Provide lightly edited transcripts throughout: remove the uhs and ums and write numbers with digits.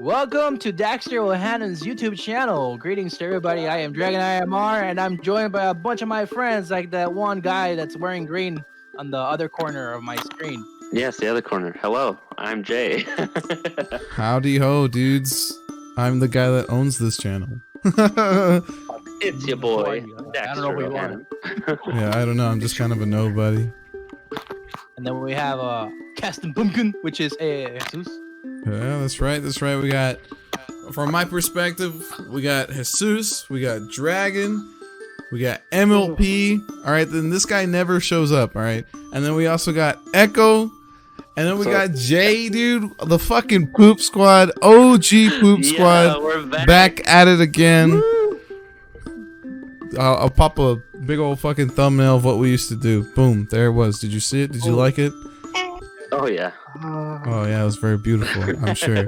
Welcome to Daxter O'Hannon's YouTube channel. Greetings to everybody. I am Dragon IMR, and I'm joined by a bunch of my friends, like that one guy that's wearing green on the other corner of my screen. Yes, the other corner. Hello, I'm Jay. Howdy ho, dudes. I'm the guy that owns this channel. It's your boy, I don't know who Daxter you are. O'Hannon. Yeah, I don't know. I'm just kind of a nobody. And then we have Caston Pumpkin, which is Jesus. Yeah, that's right. That's right. We got, from my perspective, we got Jesus, we got Dragon, we got MLP. All right, then this guy never shows up. All right, and then we also got Echo, and then we got Jay, dude, the fucking Poop Squad, OG Poop Squad, we're back at it again. I'll pop a big old fucking thumbnail of what we used to do. Boom, there it was. Did you see it? Did you like it? Oh yeah. Oh yeah, it was very beautiful, I'm sure.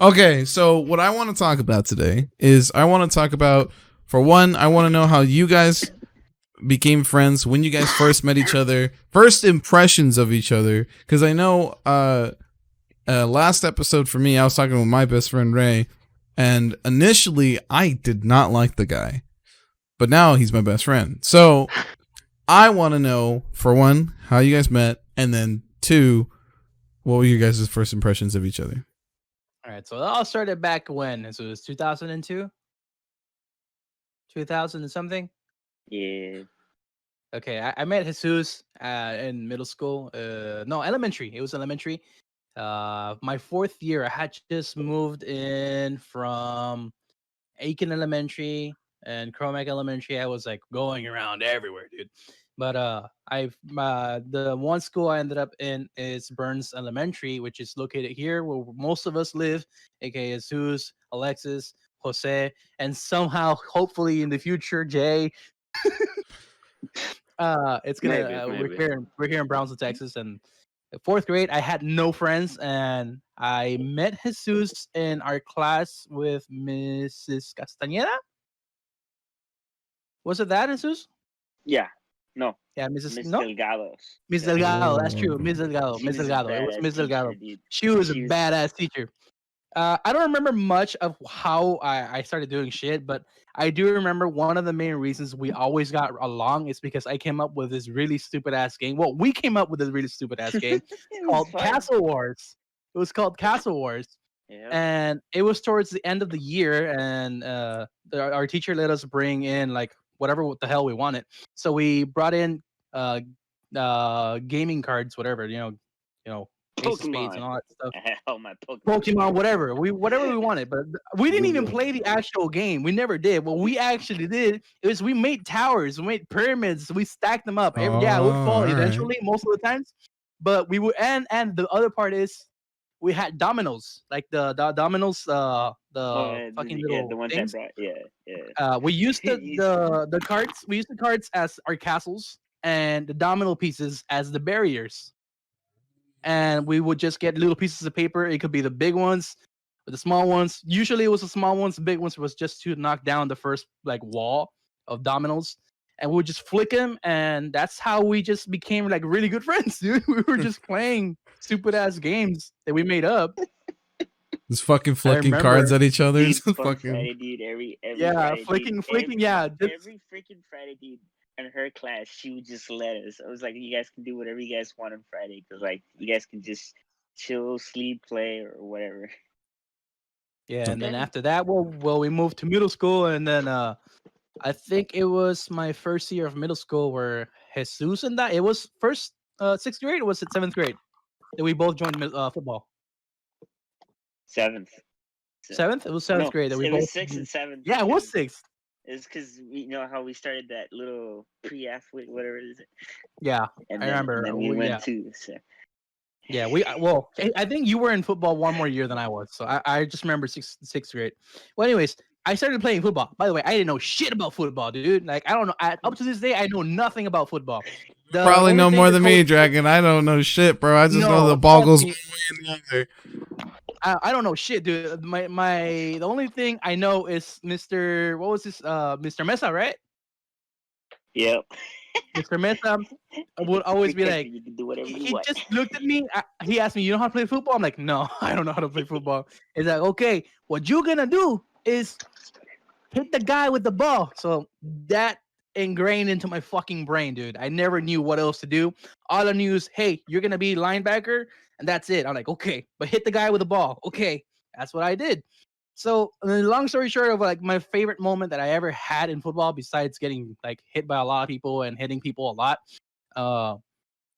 Okay, so what I want to talk about today is I want to talk about, for one, I want to know how you guys became friends, when you guys first met each other, first impressions of each other, because I know last episode for me, I was talking with my best friend Ray, and initially I did not like the guy, but now he's my best friend. So I want to know, for one, how you guys met, and then two, what were you guys' first impressions of each other? All right, so it all started back when? So it was 2002? 2000 and something? Yeah. Okay, I met Jesus in middle school. No, elementary. It was elementary. My fourth year, I had just moved in from Aiken Elementary and Cromack Elementary. I was like going around everywhere, dude. But the one school I ended up in is Burns Elementary, which is located here where most of us live, aka Jesus, Alexis, Jose, and somehow, hopefully in the future, Jay. It's gonna Maybe. we're here in Brownsville, Texas, and fourth grade I had no friends, and I met Jesus in our class with Mrs. Castañeda. Was it that, Jesus? Yeah. No. Yeah, Mrs. Miss No, Delgado's. Miss Delgado. That's true, Miss Oh. Delgado. She Miss was a Delgado. It was badass Miss Delgado. teacher, dude. She was a She was- badass teacher. I don't remember much of how I started doing shit, but I do remember one of the main reasons we always got along is because I came up with this really stupid ass game. Well, we came up with this really stupid ass game It was called fun. Castle Wars. It was called Castle Wars, Yeah. and it was towards the end of the year, and our teacher let us bring in like whatever what the hell we wanted. So we brought in gaming cards, whatever, ace of spades and all that stuff. Oh my Pokemon. Pokemon, whatever we wanted, but we didn't even play the actual game. We never did. What we actually did is we made towers, we made pyramids, we stacked them up. Yeah, it would fall all right. eventually, most of the times, but we would. And the other part is we had dominoes, like the dominoes, fucking little the ones things. I brought. Yeah. We used Used the cards. We used the cards as our castles, and the domino pieces as the barriers. And we would just get little pieces of paper. It could be the big ones, or the small ones. Usually, it was the small ones. The big ones was just to knock down the first like wall of dominoes, and we would just flick them, and that's how we just became like really good friends, dude. We were just playing stupid ass games that we made up. Just fucking flicking cards at each other. Dude, Just fucking fucking. Friday, dude. Every Yeah, Friday, flicking, dude. yeah. Just, Every freaking Friday, dude. In her class, she would just let us. I was like, you guys can do whatever you guys want on Friday, because like you guys can just chill, sleep, play, or whatever. yeah, and then after that, well, we moved to middle school, and then I think it was my first year of middle school where Jesus and that it was first sixth grade, or was it seventh grade that we both joined football? Seventh. Seventh? It was seventh grade that we it both. was sixth and seventh. Yeah, it was sixth. It's because you know how we started that little pre-athlete, whatever it is. Yeah, And I then, remember. And then we went too. So. Yeah, I think you were in football one more year than I was, so I just remember sixth grade. Well, anyways, I started playing football. By the way, I didn't know shit about football, dude. Like I don't know. Up to this day, I know nothing about football. Probably know more than me, Dragon. I don't know shit, bro. I just know the ball goes one way and the other. I don't know shit, dude. The only thing I know is Mr. What was this? Mr. Mesa, right? Yep. Mr. Mesa would always be like, You can do whatever you he want. just looked at me. He asked me, "You know how to play football?" I'm like, "No, I don't know how to play football." He's like, "Okay, what you're gonna do is hit the guy with the ball." So that ingrained into my fucking brain, dude. I never knew what else to do. All I knew is, hey, you're gonna be linebacker, and that's it. I'm like, okay, but hit the guy with the ball. Okay, that's what I did. So, long story short, of like my favorite moment that I ever had in football, besides getting like hit by a lot of people and hitting people a lot, uh,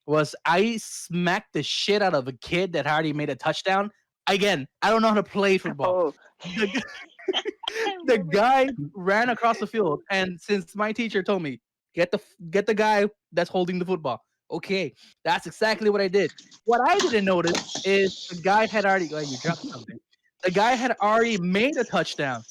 was I smacked the shit out of a kid that already made a touchdown. Again, I don't know how to play football. Oh, The, I the remember. guy ran across the field, and since my teacher told me get the guy that's holding the football, okay, that's exactly what I did. What I didn't notice is the guy had already. Oh, you dropped something. The guy had already made a touchdown.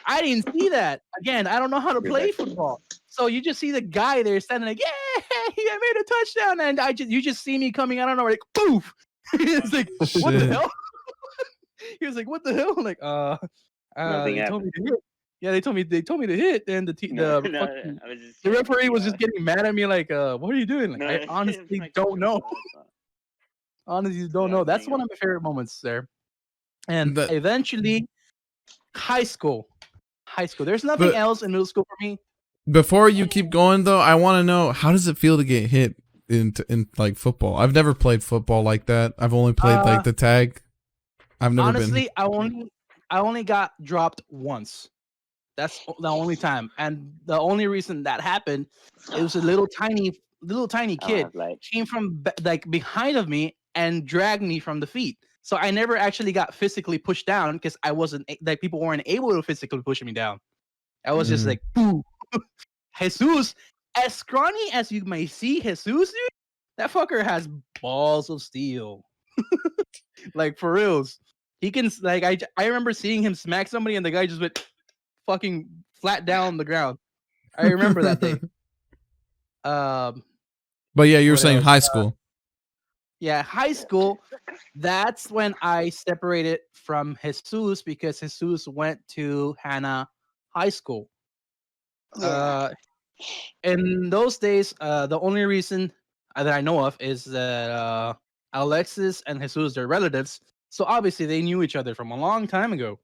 I didn't see that. Again, I don't know how to You're play back. football. So you just see the guy there standing like, yeah, he made a touchdown, and you just see me coming out of nowhere like, poof. It's like, what the Shit. hell? He was like, what the hell? I'm like, Nothing they told me happened. to hit. Yeah, they told me to hit, and No, the no, fucking I was just the checking. referee was Yeah. just getting mad at me like, what are you doing? Like, No, I it's honestly like don't know. that's all. Honestly, Yeah, don't I know. was That's hanging one out. of my favorite moments there. And That, eventually, high school. High school. There's nothing but else in middle school for me. before you keep going though, I want to know, how does it feel to get hit in like football? I've never played football like that. I've only played like Uh, the tag. I've never been. Honestly, I only got dropped once. That's the only time, and the only reason that happened, it was a little tiny I don't kid have light. came from like behind of me and dragged me from the feet. So I never actually got physically pushed down because I wasn't like people weren't able to physically push me down. I was just Mm. like, boo. Jesus, as scrawny as you may see Jesus, dude, that fucker has balls of steel. Like for reals. He can like I remember seeing him smack somebody and the guy just went fucking flat down on the ground. I remember that day. Um, But yeah, you were what saying else? high school. Yeah, high school. That's when I separated from Jesus because Jesus went to Hannah High School. Yeah. Uh, in those days, the only reason that I know of is that Alexis and Jesus, they're relatives. So obviously they knew each other from a long time ago.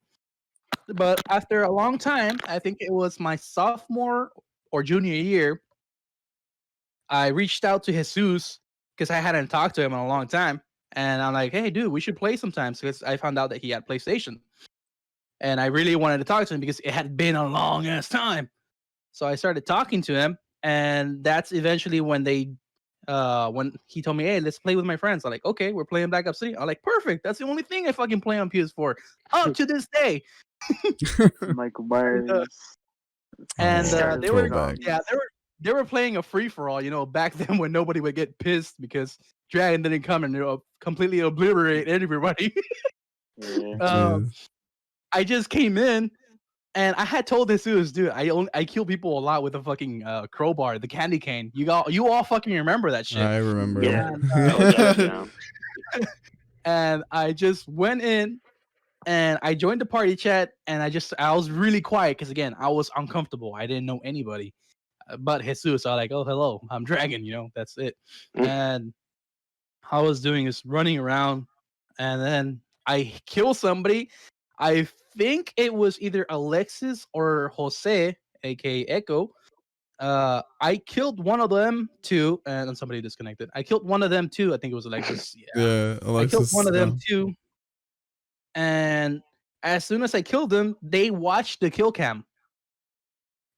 But after a long time, I think it was my sophomore or junior year, I reached out to Jesus because I hadn't talked to him in a long time. And I'm like, hey, dude, we should play sometimes because I found out that he had PlayStation. And I really wanted to talk to him because it had been a long ass time. So I started talking to him. And that's eventually when he told me, hey, let's play with my friends. I'm like, okay, we're playing Black Ops 3. I'm like, perfect. That's the only thing I fucking play on PS4 up to this day. Michael And, Myers. and Oh, they were, throwback. yeah, they were playing a free for all, back then when nobody would get pissed because Dragon didn't come and completely obliterate everybody. Yeah. um, Jeez. I just came in and I had told Jesus, dude, I kill people a lot with a fucking crowbar, the candy cane. You all fucking remember that shit. I remember. Yeah. And, Oh, yeah. and I just went in and I joined the party chat and I was really quiet because again I was uncomfortable. I didn't know anybody but Jesus. I was like, oh hello, I'm Dragon. That's it. And all I was doing is running around, and then I kill somebody. I think it was either Alexis or Jose, aka Echo. I killed one of them too, and then somebody disconnected. I killed one of them too. I think it was Alexis. Yeah, Yeah, I killed one Alexis. of them too. And as soon as I killed them, they watched the kill cam,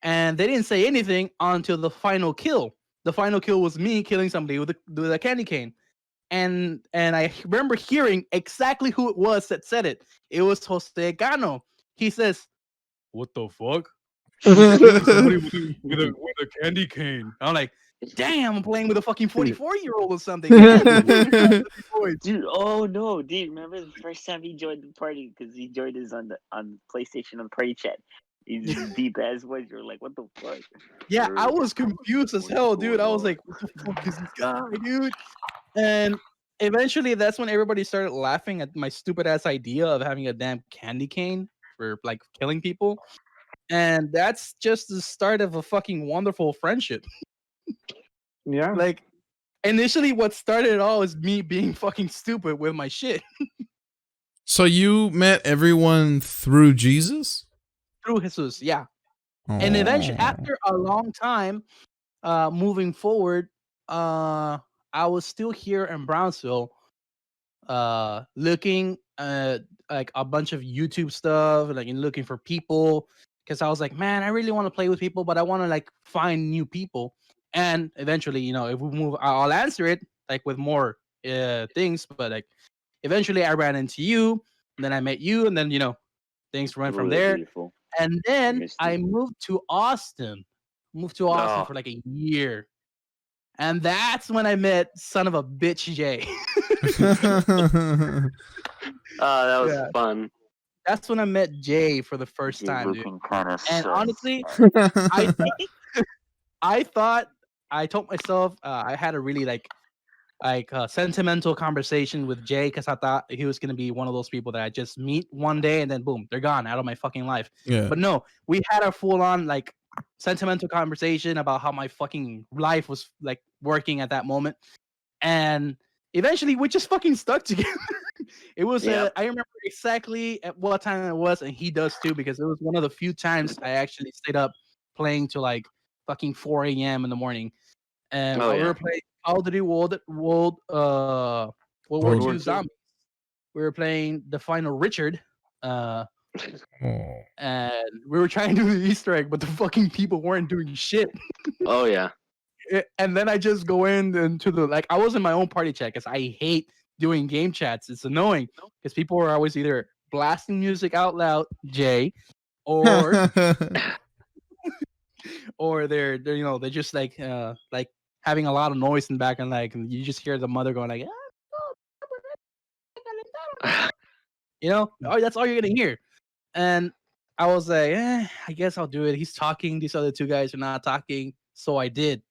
and they didn't say anything until the final kill. The final kill was me killing somebody with a candy cane. And I remember hearing exactly who it was that said it. It was Jose Cano. He says, "What the fuck? Who's killing somebody with a candy cane?" I'm like, "Damn, I'm playing with a fucking 44-year-old or something." Yeah, Dude, oh no, dude! Remember the first time he joined the party because he joined us on PlayStation on party chat. He's deep ass voice. You're like, what the fuck? yeah, I was confused as hell, dude. I was like, "What the fuck is this guy, dude?" And eventually, that's when everybody started laughing at my stupid ass idea of having a damn candy cane for like killing people. And that's just the start of a fucking wonderful friendship. Yeah. Like, initially, what started it all is me being fucking stupid with my shit So you met everyone through Jesus? through Jesus, yeah. And eventually, Oh. after a long time, moving forward, I was still here in Brownsville, looking at like a bunch of YouTube stuff, like and looking for people, because I was like, man, I really want to play with people, but I want to like find new people. And eventually, you know, if we move, I'll answer it like with more things, but like eventually, I ran into you, and then I met you, and then you know, things went from Ooh, they're there. beautiful. And then missed I you. moved to Austin. Moved to Austin Oh. for like a year. And that's when I met son of a bitch Jay. That was Yeah. fun. That's when I met Jay for the first You're time, dude. looking kind of And sus. honestly, I thought I told myself I had a really like sentimental conversation with Jay because I thought he was gonna be one of those people that I just meet one day and then boom, they're gone out of my fucking life. Yeah. But no, we had a full on like sentimental conversation about how my fucking life was like working at that moment, and eventually we just fucking stuck together. It was Yep. I remember exactly at what time it was, and he does too because it was one of the few times I actually stayed up playing till like fucking 4 a.m. in the morning. And Oh, while we yeah. were playing Call of Duty World War World II War Zombies, we were playing the final Richard, Oh. and we were trying to do the Easter egg, but the fucking people weren't doing shit. Oh yeah. And then I just go into the like I was in my own party chat because I hate doing game chats. It's annoying because people are always either blasting music out loud, Jay, or they're you know they're just like having a lot of noise in the back and like you just hear the mother going like you know oh that's all you're gonna hear. And I was like I guess I'll do it. He's talking, these other two guys are not talking, so I did.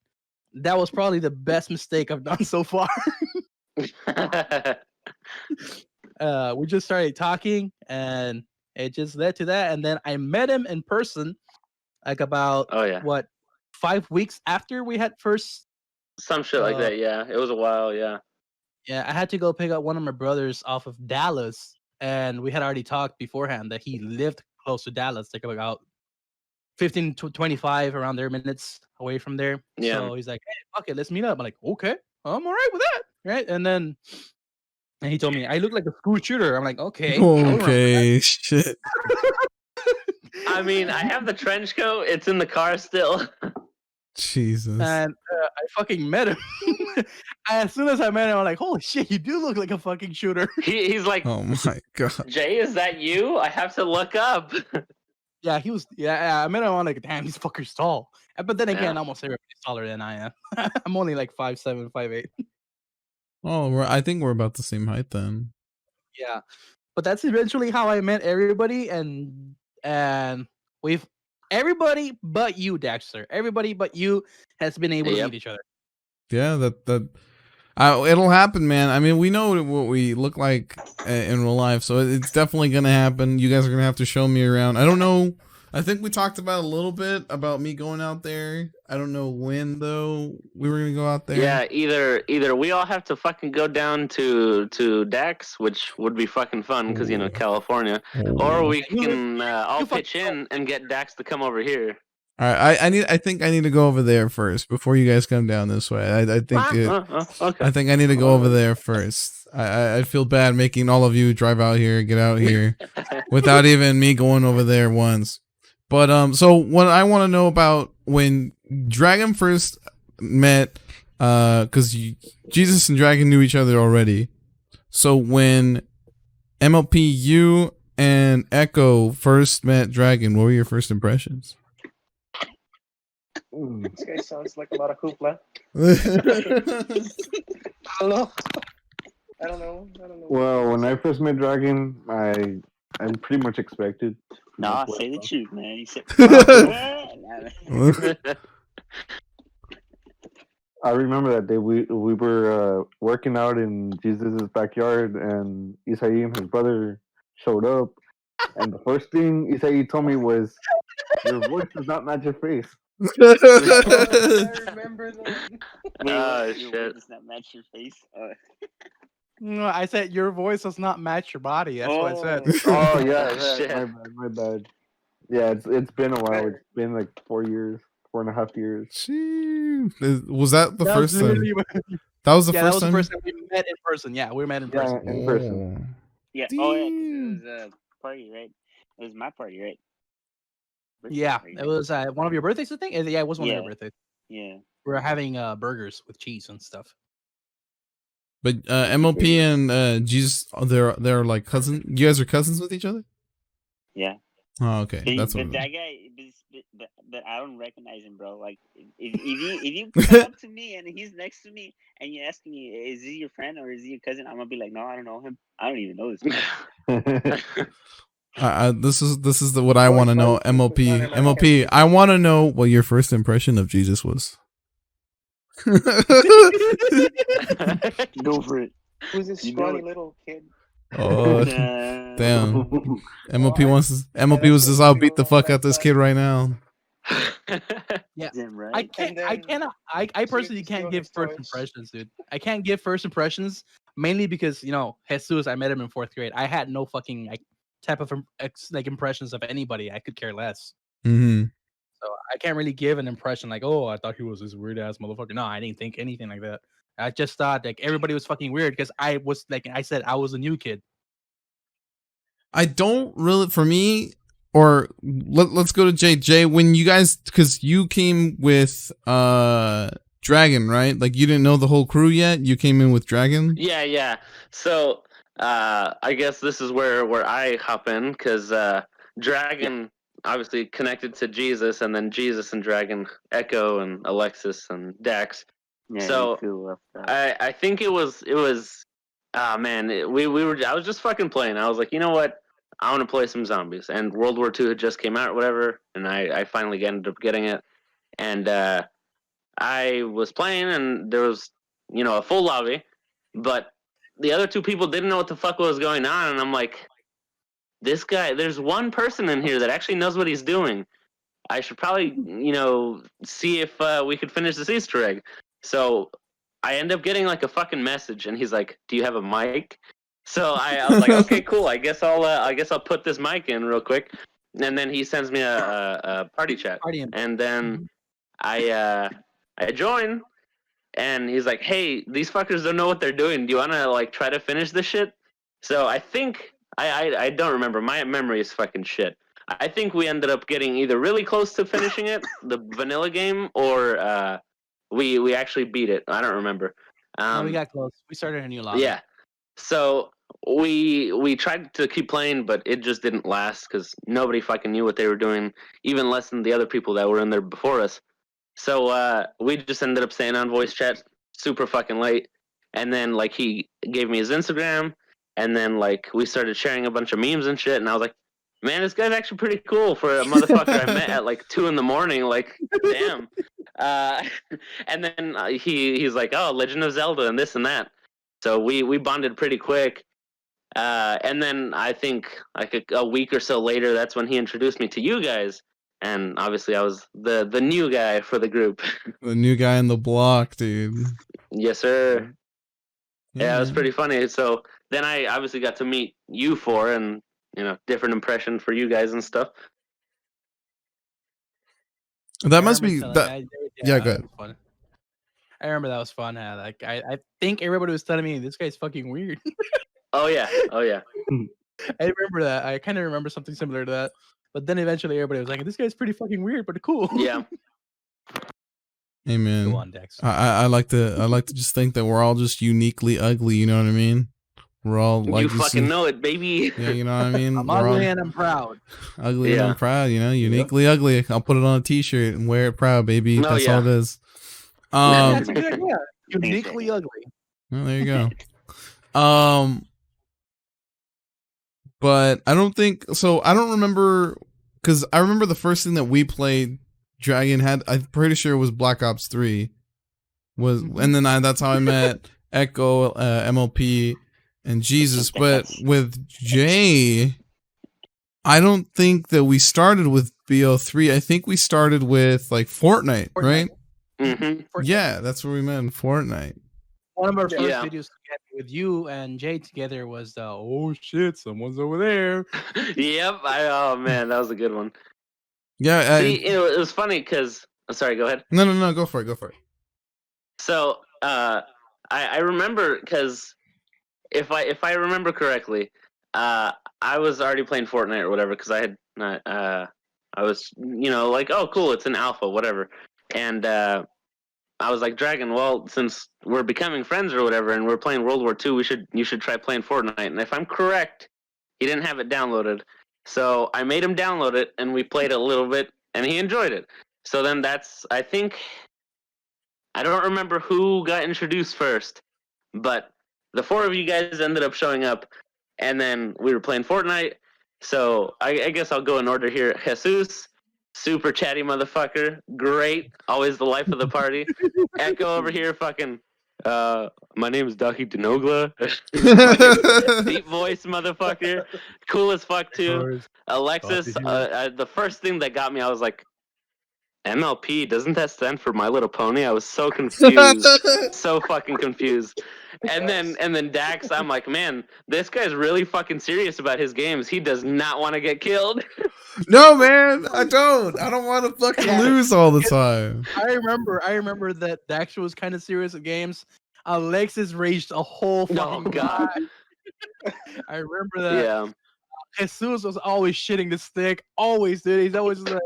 That was probably the best mistake I've done so far. We just started talking and it just led to that, and then I met him in person like about Oh yeah. what 5 weeks after we had first. Some shit like that. Yeah. It was a while. Yeah. Yeah, I had to go pick up one of my brothers off of Dallas, and we had already talked beforehand that he lived close to Dallas, like about 15 to 25 around there minutes away from there. Yeah. So he's like, "Hey, fuck it, let's meet up." I'm like, "Okay, I'm all right with that." Right? And he told me I look like a school shooter. I'm like, "Okay, I'll remember that." Okay, shit. I mean, I have the trench coat. It's in the car still. Jesus. And I fucking met him. As soon as I met him, I'm like, "Holy shit, you do look like a fucking shooter." He's like, Oh my god. Jay, is that you? I have to look up. Yeah, he was. Yeah, I met him. I'm like, "Damn, these fuckers tall." But then again, Yeah. almost everybody's taller than I am. I'm only like 5'7", 5'8". Oh, I think we're about the same height then. Yeah, but that's eventually how I met everybody, and we've everybody but you, Daxter. Everybody but you has been able to Yep. meet each other. Yeah, it'll happen, man. I mean, we know what we look like in real life, so it's definitely gonna happen. You guys are gonna have to show me around. I don't know. I think we talked about a little bit about me going out there. I don't know when though we were gonna go out there. Yeah, either we all have to fucking go down to Dax, which would be fucking fun because Ooh. California, or we You- can all you fuck- pitch in and get Dax to come over here. All right, I think I need to go over there first before you guys come down this way. I think Okay. I think I need to go over there first. I feel bad making all of you drive out here, get out here, without even me going over there once. But so what I want to know about when Dragon first met, because Jesus and Dragon knew each other already. So when MLP, you and Echo first met Dragon, what were your first impressions? This guy sounds like a lot of hoopla. Hello. I don't know. Well, when I first met Dragon, I pretty much expected. Nah, say the truth, man. You said. I remember that day we were working out in Jesus' backyard, and Isai and his brother showed up, and the first thing Isai told me was, Your voice does not match your face. I remember that. Wait, Oh, what? Your shit. weight does not match your face. No, I said your voice does not match your body. That's what I said. Oh yeah, Oh, yeah. shit. My bad. Yeah, it's been a while. It's been like 4 years, 4.5 years. Was that the first time? That was the Yeah, that first was the time. first time we met in person. Yeah, we met in Yeah, person. in person. Oh. Yeah. Oh yeah, because it was a party, right? It was my party, right? Birthday Yeah, party, it right? was one of your birthdays, I think. Yeah, it was one of your Yeah. birthdays. Yeah. We were having burgers with cheese and stuff. But MOP and Jesus, they're like cousins. You guys are cousins with each other. Yeah. Oh, okay. That's what. But that guy, but I don't recognize him, bro. Like, if you come up to me and he's next to me and you ask me, is he your friend or is he your cousin? I'm gonna be like, no, I don't know him. I don't even know this guy. This is what I want to know. MOP, I want to know what your first impression of Jesus was. Go for it. Who's this You know scrawny it. little kid? Oh, damn. MOP was just, I'll beat the fuck out this kid right now. Yeah, Damn right. I can't. I cannot. I personally can't give first impressions, dude. I can't give first impressions mainly because Jesus. I met him in 4th grade. I had no fucking type of impressions of anybody. I could care less. Mm-hmm. So I can't really give an impression like, oh, I thought he was this weird ass motherfucker. No, I didn't think anything like that. I just thought like everybody was fucking weird because I was like I said I was a new kid. I don't really, for me, or let's go to Jay. Jay, when you guys, because you came with Dragon, right? Like you didn't know the whole crew yet. You came in with Dragon. Yeah. So I guess this is where I hop in because Dragon obviously connected to Jesus, and then Jesus and Dragon, Echo and Alexis and Dax. Yeah, So I think it was man, we were, I was just fucking playing. I was like, you know what? I want to play some zombies. And World War II had just came out or whatever, and I finally ended up getting it. And I was playing, and there was, a full lobby, but the other two people didn't know what the fuck was going on, and I'm like, this guy, there's one person in here that actually knows what he's doing. I should probably, see if we could finish this Easter egg. So I end up getting like a fucking message, and he's like, "Do you have a mic?" So I was like, "Okay, cool. I guess I'll put this mic in real quick." And then he sends me a party chat, and then I join, and he's like, "Hey, these fuckers don't know what they're doing. Do you wanna like try to finish this shit?" So I think I don't remember. My memory is fucking shit. I think we ended up getting either really close to finishing it, the vanilla game, or we actually beat it. I don't remember. No, we got close. We started a new lobby. Yeah. So we tried to keep playing, but it just didn't last because nobody fucking knew what they were doing, even less than the other people that were in there before us. So we just ended up staying on voice chat super fucking late, and then like he gave me his Instagram, and then like we started sharing a bunch of memes and shit, and I was like, man, this guy's actually pretty cool for a motherfucker I met at like 2 a.m. Like, damn. And then he's like, oh, Legend of Zelda and this and that. So we bonded pretty quick. And then I think like a week or so later, that's when he introduced me to you guys. And obviously I was the new guy for the group. The new guy in the block, dude. Yes, sir. Yeah, it was man. pretty funny. So then I obviously got to meet you four, and different impression for you guys and stuff. That must be that. Yeah, go ahead. Fun. I remember that was fun. Like I think everybody was telling me this guy's fucking weird. Oh yeah. I remember that. I kind of remember something similar to that. But then eventually everybody was like, "This guy's pretty fucking weird, but cool." Yeah. Hey man, Go on, Dex. I like to just think that we're all just uniquely ugly. You know what I mean? We're all like you fucking know it, baby. Yeah, you know what I mean. I'm We're ugly all and I'm proud. ugly and I'm proud. Uniquely ugly. I'll put it on a T-shirt and wear it proud, baby. Oh, That's yeah. all it is. That's a good idea. Uniquely ugly. Well, there you go. But I don't think so. I don't remember because I remember the first thing that we played. Dragon had. I'm pretty sure it was Black Ops 3. And then that's how I met Echo, MLP, and Jesus. But with Jay, I don't think that we started with BO3, I think we started with like Fortnite, right? Mm-hmm. Yeah, that's where we met in Fortnite. One of our first Yeah. videos together with you and Jay together was the oh shit, someone's over there. Yep. Oh man, that was a good one. Yeah. See, it was funny because. Sorry, go ahead. No. Go for it. So, I remember because if I remember correctly, I was already playing Fortnite or whatever because I had not. I was like, oh cool, it's an alpha, whatever, and I was like, Dragon, well, since we're becoming friends or whatever, and we're playing World War II, you should try playing Fortnite. And if I'm correct, he didn't have it downloaded, so I made him download it, and we played it a little bit, and he enjoyed it. So then I think I don't remember who got introduced first, but the four of you guys ended up showing up, and then we were playing Fortnite. So I guess I'll go in order here. Jesus, super chatty motherfucker, great, always the life of the party. Echo over here, fucking. My name is Ducky Denogla. Deep voice, motherfucker, cool as fuck too. Alexis, the first thing that got me, I was like, MLP, doesn't that stand for My Little Pony? I was so confused. So fucking confused. And then Dax, I'm like, man, this guy's really fucking serious about his games. He does not want to get killed. No, man, I don't want to fucking lose all the time. I remember that Daxter was kind of serious at games. Alexis raged a whole fucking God. I remember that. Yeah. Jesus was always shitting the stick. Always, dude. He's always like,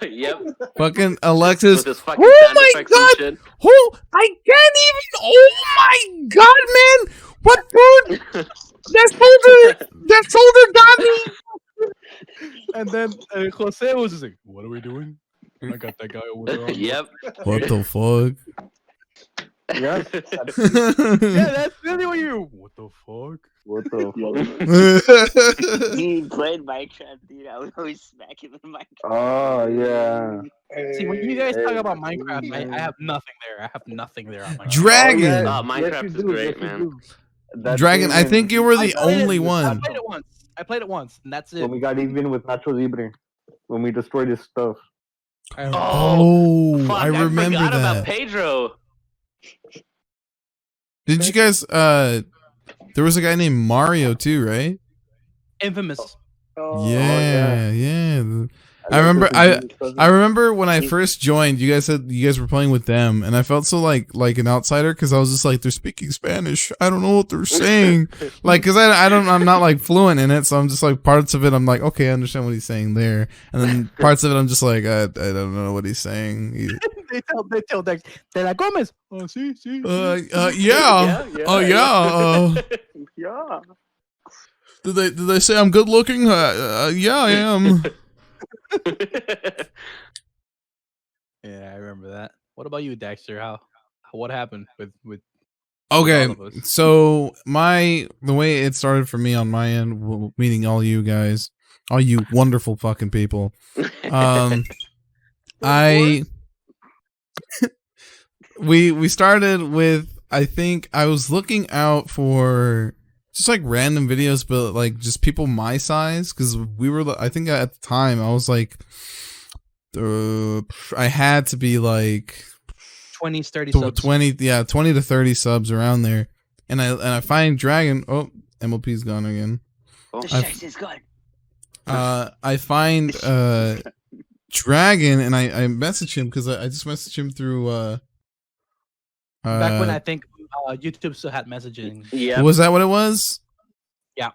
Yep. Fucking Alexis. With his fucking Oh sound my effects and God. shit. Oh, I can't even. Oh my God, man. What, dude? That shoulder got me. and then Jose was just like, "What are we doing? I got that guy over there." Yep. What the fuck? Yes. Yeah, that's really what you. What the fuck? What the fuck? He played Minecraft, dude. I would always smack him in Minecraft. Oh yeah. See, when you guys talk Hey, about Minecraft, I have nothing there. I have nothing there on Minecraft. Dragon. Oh, Minecraft is great, man. Dragon, I think you were the I played only it- one. I played it once, and that's it. When we got even with Nacho Libre, when we destroyed his stuff. Oh, Fuck, I remember forgot that. about Pedro. Did you guys? There was a guy named Mario too, right? Infamous. Yeah. I remember when I first joined. You guys said you guys were playing with them, and I felt so like an outsider because I was just like, they're speaking Spanish. I don't know what they're saying, like because I'm not like fluent in it, so I'm just like parts of it. I'm like, okay, I understand what he's saying there, and then parts of it I'm just like, I don't know what he's saying. they tell Dex, "Te la comes?" Oh, sí. Yeah. Oh yeah. Yeah. Did they say I'm good looking? Yeah, I am. Yeah, I remember that. What about you, Daxter? What happened with Okay, all of us? so the way it started for me on my end, meeting all you guys, all you wonderful fucking people. We started with, I think I was looking out for just like random videos, but like just people my size, because we were, I think at the time I was like, I had to be like 20, 30 subs. 20 to 30 subs around there, and I find Dragon. Oh, MLP's gone again. The shirt is good. I find Dragon, and I message him because I just messaged him through Back when I think YouTube still had messaging. Yeah. Was that what it was? Yeah.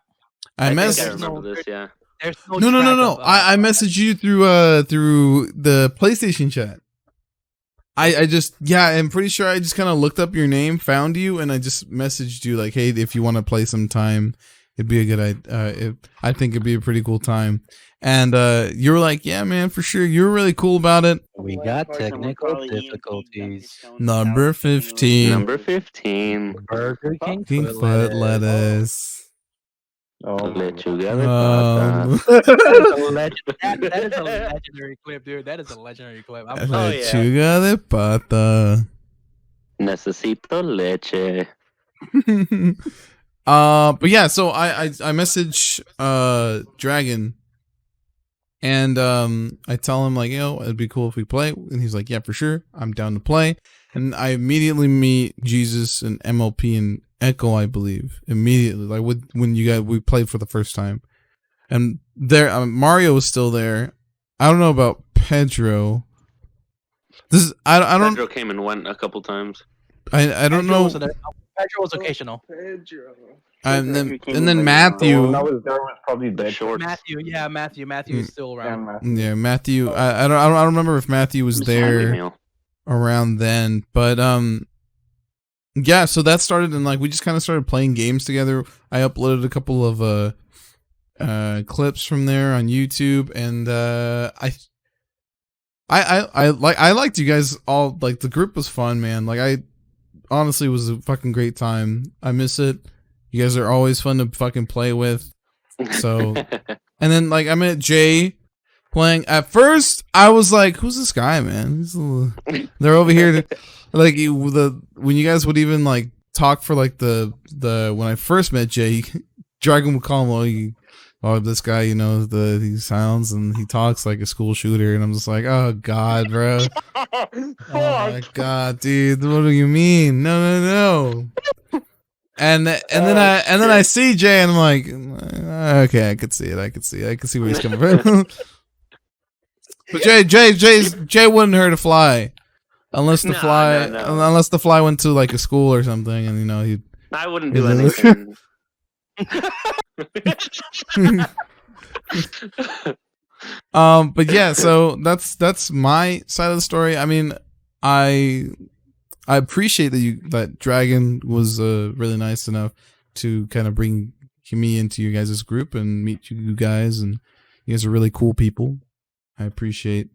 I think messaged. I remember this. Yeah. There's No. track of, I messaged you through the PlayStation chat. I'm pretty sure I just kind of looked up your name, found you, and I just messaged you like, hey, if you want to play sometime, it'd be a good idea. I think it'd be a pretty cool time. And you were like, yeah, man, for sure. You were really cool about it. We got technical difficulties. Number 15. Number 15. Burger King King foot lettuce. Oh, Lechuga de That is a legendary clip, dude. That is a legendary clip. I'm Oh, yeah. Lechuga de pata. Necesito leche. But yeah, so I message Dragon, And I tell him like, it'd be cool if we play. And he's like, yeah, for sure, I'm down to play. And I immediately meet Jesus and MLP and Echo, I believe, immediately. Like when we played for the first time, and there Mario was still there. I don't know about Pedro. I don't. Pedro came and went a couple times. I don't know. Pedro was occasional. Pedro. And Pedro came then in later Matthew. When I was there was probably dead. Short. Matthew is still around. Yeah, Matthew. I don't remember if Matthew was there around then, but yeah. So that started, and like we just kind of started playing games together. I uploaded a couple of clips from there on YouTube, and I liked you guys all. Like the group was fun, man. Like I honestly was a fucking great time. I miss it. You guys are always fun to fucking play with. So, and then like I met Jay playing. At first, I was like, "Who's this guy, man?" They're over here. Like when you guys would even like talk for like the when I first met Jay, Dragon would call him, this guy, he sounds and he talks like a school shooter, and I'm just like, oh god, bro. Oh my god, dude, what do you mean? No. And then I see Jay, and I'm like, okay, I could see it. I can see where he's coming from. But Jay wouldn't hurt a fly, unless the unless the fly went to like a school or something, and I wouldn't do anything. But yeah, so that's my side of the story. I mean, I appreciate that Dragon was really nice enough to kind of bring me into you guys' group and meet you guys, and you guys are really cool people. I appreciate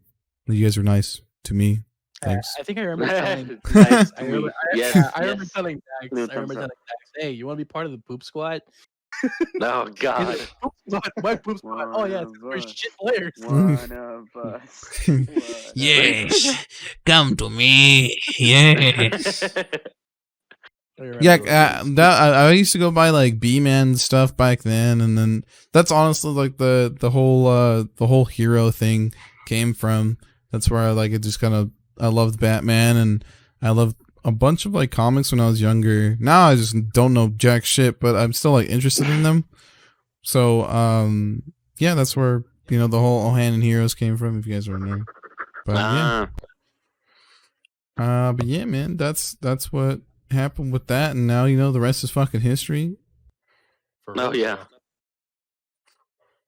that you guys are nice to me. Thanks. I think I remember telling Nice I to remember, me. I, Yes, yeah, I yes. remember telling Dax. Little I remember thumbs telling Dax, hey, you want to be part of the poop squad? Oh He's god. like, poop squad? Why poop squad? Oh yeah, we're One of us. shit players. One of us. One of Yes, come to me. Yes. I remember Yeah, those days. I used to go buy like B-Man stuff back then, and then that's honestly like the whole hero thing came from. That's where I loved Batman, and I loved a bunch of like comics when I was younger. Now I just don't know jack shit, but I'm still like interested in them. So yeah, that's where the whole Ohan and Heroes came from, if you guys remember. But yeah. But yeah, man, that's what happened with that, and now the rest is fucking history. For Oh real. yeah.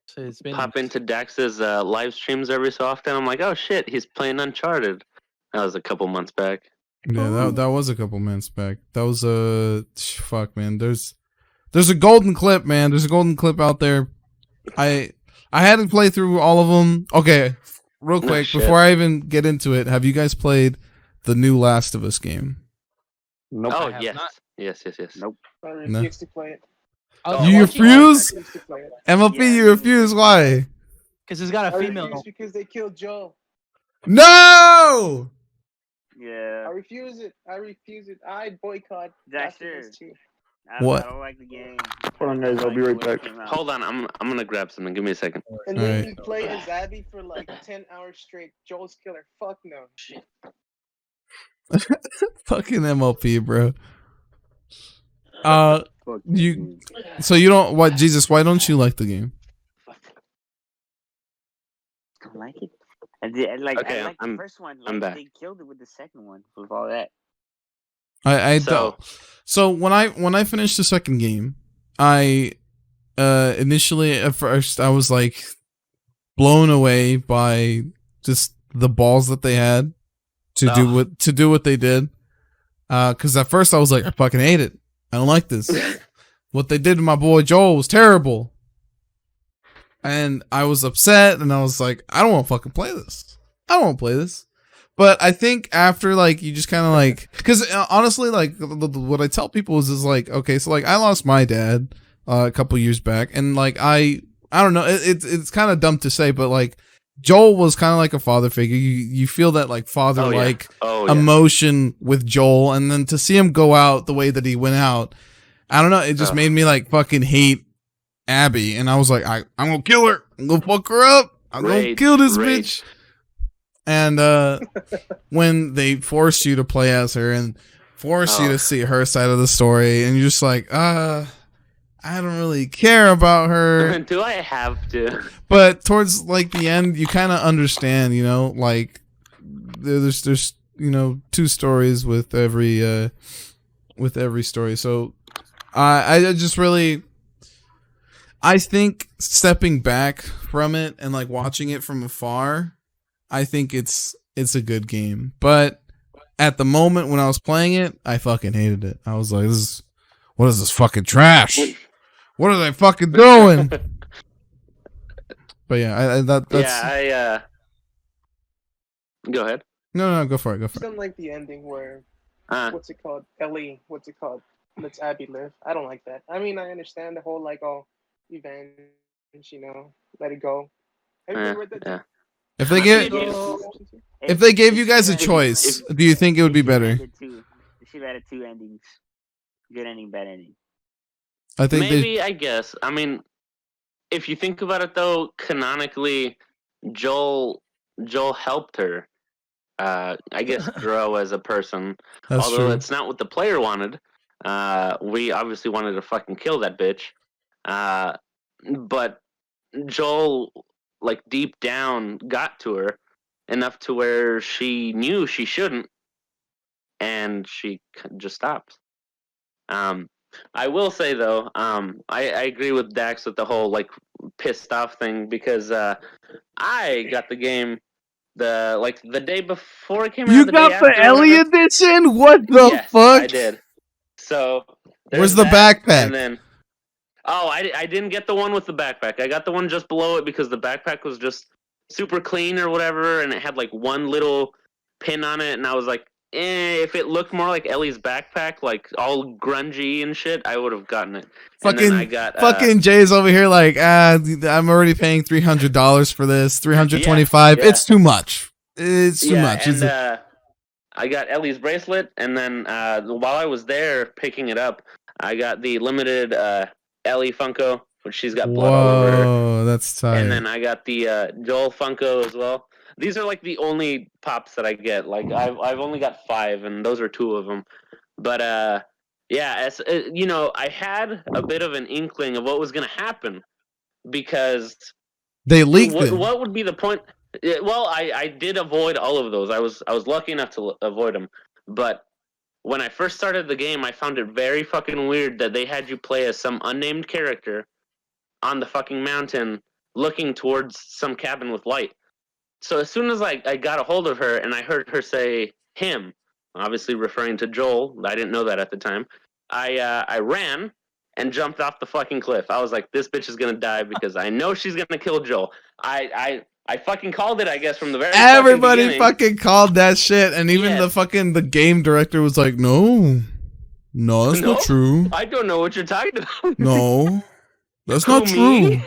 So it's been Pop into Dax's live streams every so often. I'm like, oh shit, he's playing Uncharted. That was a couple months back. Yeah, that was a couple months back. That was fuck, man. There's a golden clip, man. There's a golden clip out there. I had to play through all of them. Okay, real No quick shit. before I even get into it, have you guys played the new Last of Us game? Nope. Oh I have yes. not. Yes. Nope. I refuse to play it. You refuse? I refuse to play it. MLP, Yeah, you refuse? Why? because he's got I a female. refuse because they killed Joe. No! Yeah. I refuse it. I boycott Last of Us Daxter. 2. What? I don't like the game. Hold on, guys. I'll be right back. Hold on, I'm gonna grab something. Give me a second. And then Alright. you play as Abby for like 10 hours straight. Joel's killer. Fuck no. Fucking MLP, bro. Fuck You- So you don't what Jesus? Why don't you like the game? don't like it. I like Okay, the I'm- first one. I'm back. They killed it with the second one with all that. I So- don't. So when I finished the second game, I initially at first I was like blown away by just the balls that they had to do what they did. Because at first I was like, I fucking hate it. I don't like this. What they did to my boy Joel was terrible. And I was upset, and I was like, I don't want to fucking play this. I don't want to play this. But I think after, like, you just kind of like, because honestly, like, what I tell people is like, okay, so like, I lost my dad a couple years back, and like, I don't know, it's kind of dumb to say, but like, Joel was kind of like a father figure. You feel that like father like emotion with Joel, and then to see him go out the way that he went out, I don't know, it just made me like fucking hate Abby, and I was like, I'm gonna kill her. I'm gonna fuck her up. I'm gonna Rage, kill this rage. bitch. And when they force you to play as her and force you Oh. to see her side of the story, and you're just like, I don't really care about her. Do I have to? But towards like the end, you kind of understand, you know, like there's you know, two stories with every story. So I just really, I think stepping back from it and like watching it from afar, I think it's a good game. But at the moment when I was playing it, I fucking hated it. I was like, what is this fucking trash? What are they fucking doing? But yeah, that's Yeah, go ahead. no, go for it. Just don't like the ending where what's it called? Ellie, what's it called? Lets Abby live. I don't like that. I mean, I understand the whole like, oh, revenge, you know, let it go. Have you read that? Yeah. If they gave you guys a choice, do you think it would be better? They should have added two endings. Good ending, bad ending. I think maybe, I guess. I mean, if you think about it though, canonically, Joel helped her. I guess grow as a person. That's Although true. it's not what the player wanted. We obviously wanted to fucking kill that bitch. But Joel, like deep down, got to her enough to where she knew she shouldn't, and she just stopped. I will say though, I agree with Dax with the whole like pissed off thing because I got the game the day before it came out. You The day got the after, Ellie whatever. edition? What the Yes, fuck? I did. So Where's there's the that, backpack? And then I didn't get the one with the backpack. I got the one just below it because the backpack was just super clean or whatever, and it had like one little pin on it, and I was like, if it looked more like Ellie's backpack, like all grungy and shit, I would have gotten it. And then I got fucking Jay's over here like, I'm already paying $300 for this, $325. Yeah. It's too much. It's too much. And I got Ellie's bracelet, and then while I was there picking it up, I got the limited Ellie Funko, which she's got blood all over her. Whoa, that's tight. And then I got the Joel Funko as well. These are like the only pops that I get. Like I've only got 5, and those are 2 of them. But yeah, as you know, I had a bit of an inkling of what was gonna happen because they leaked it. What would be the point? Well, I did avoid all of those. I was lucky enough to avoid them. But when I first started the game, I found it very fucking weird that they had you play as some unnamed character on the fucking mountain looking towards some cabin with light. So as soon as I got a hold of her and I heard her say him, obviously referring to Joel, I didn't know that at the time, I ran and jumped off the fucking cliff. I was like, this bitch is gonna die because I know she's gonna kill Joel. I fucking called it, I guess, from the very Everybody fucking called that shit, and even the game director was like, no, that's not true. I don't know what you're talking about. No, that's not true.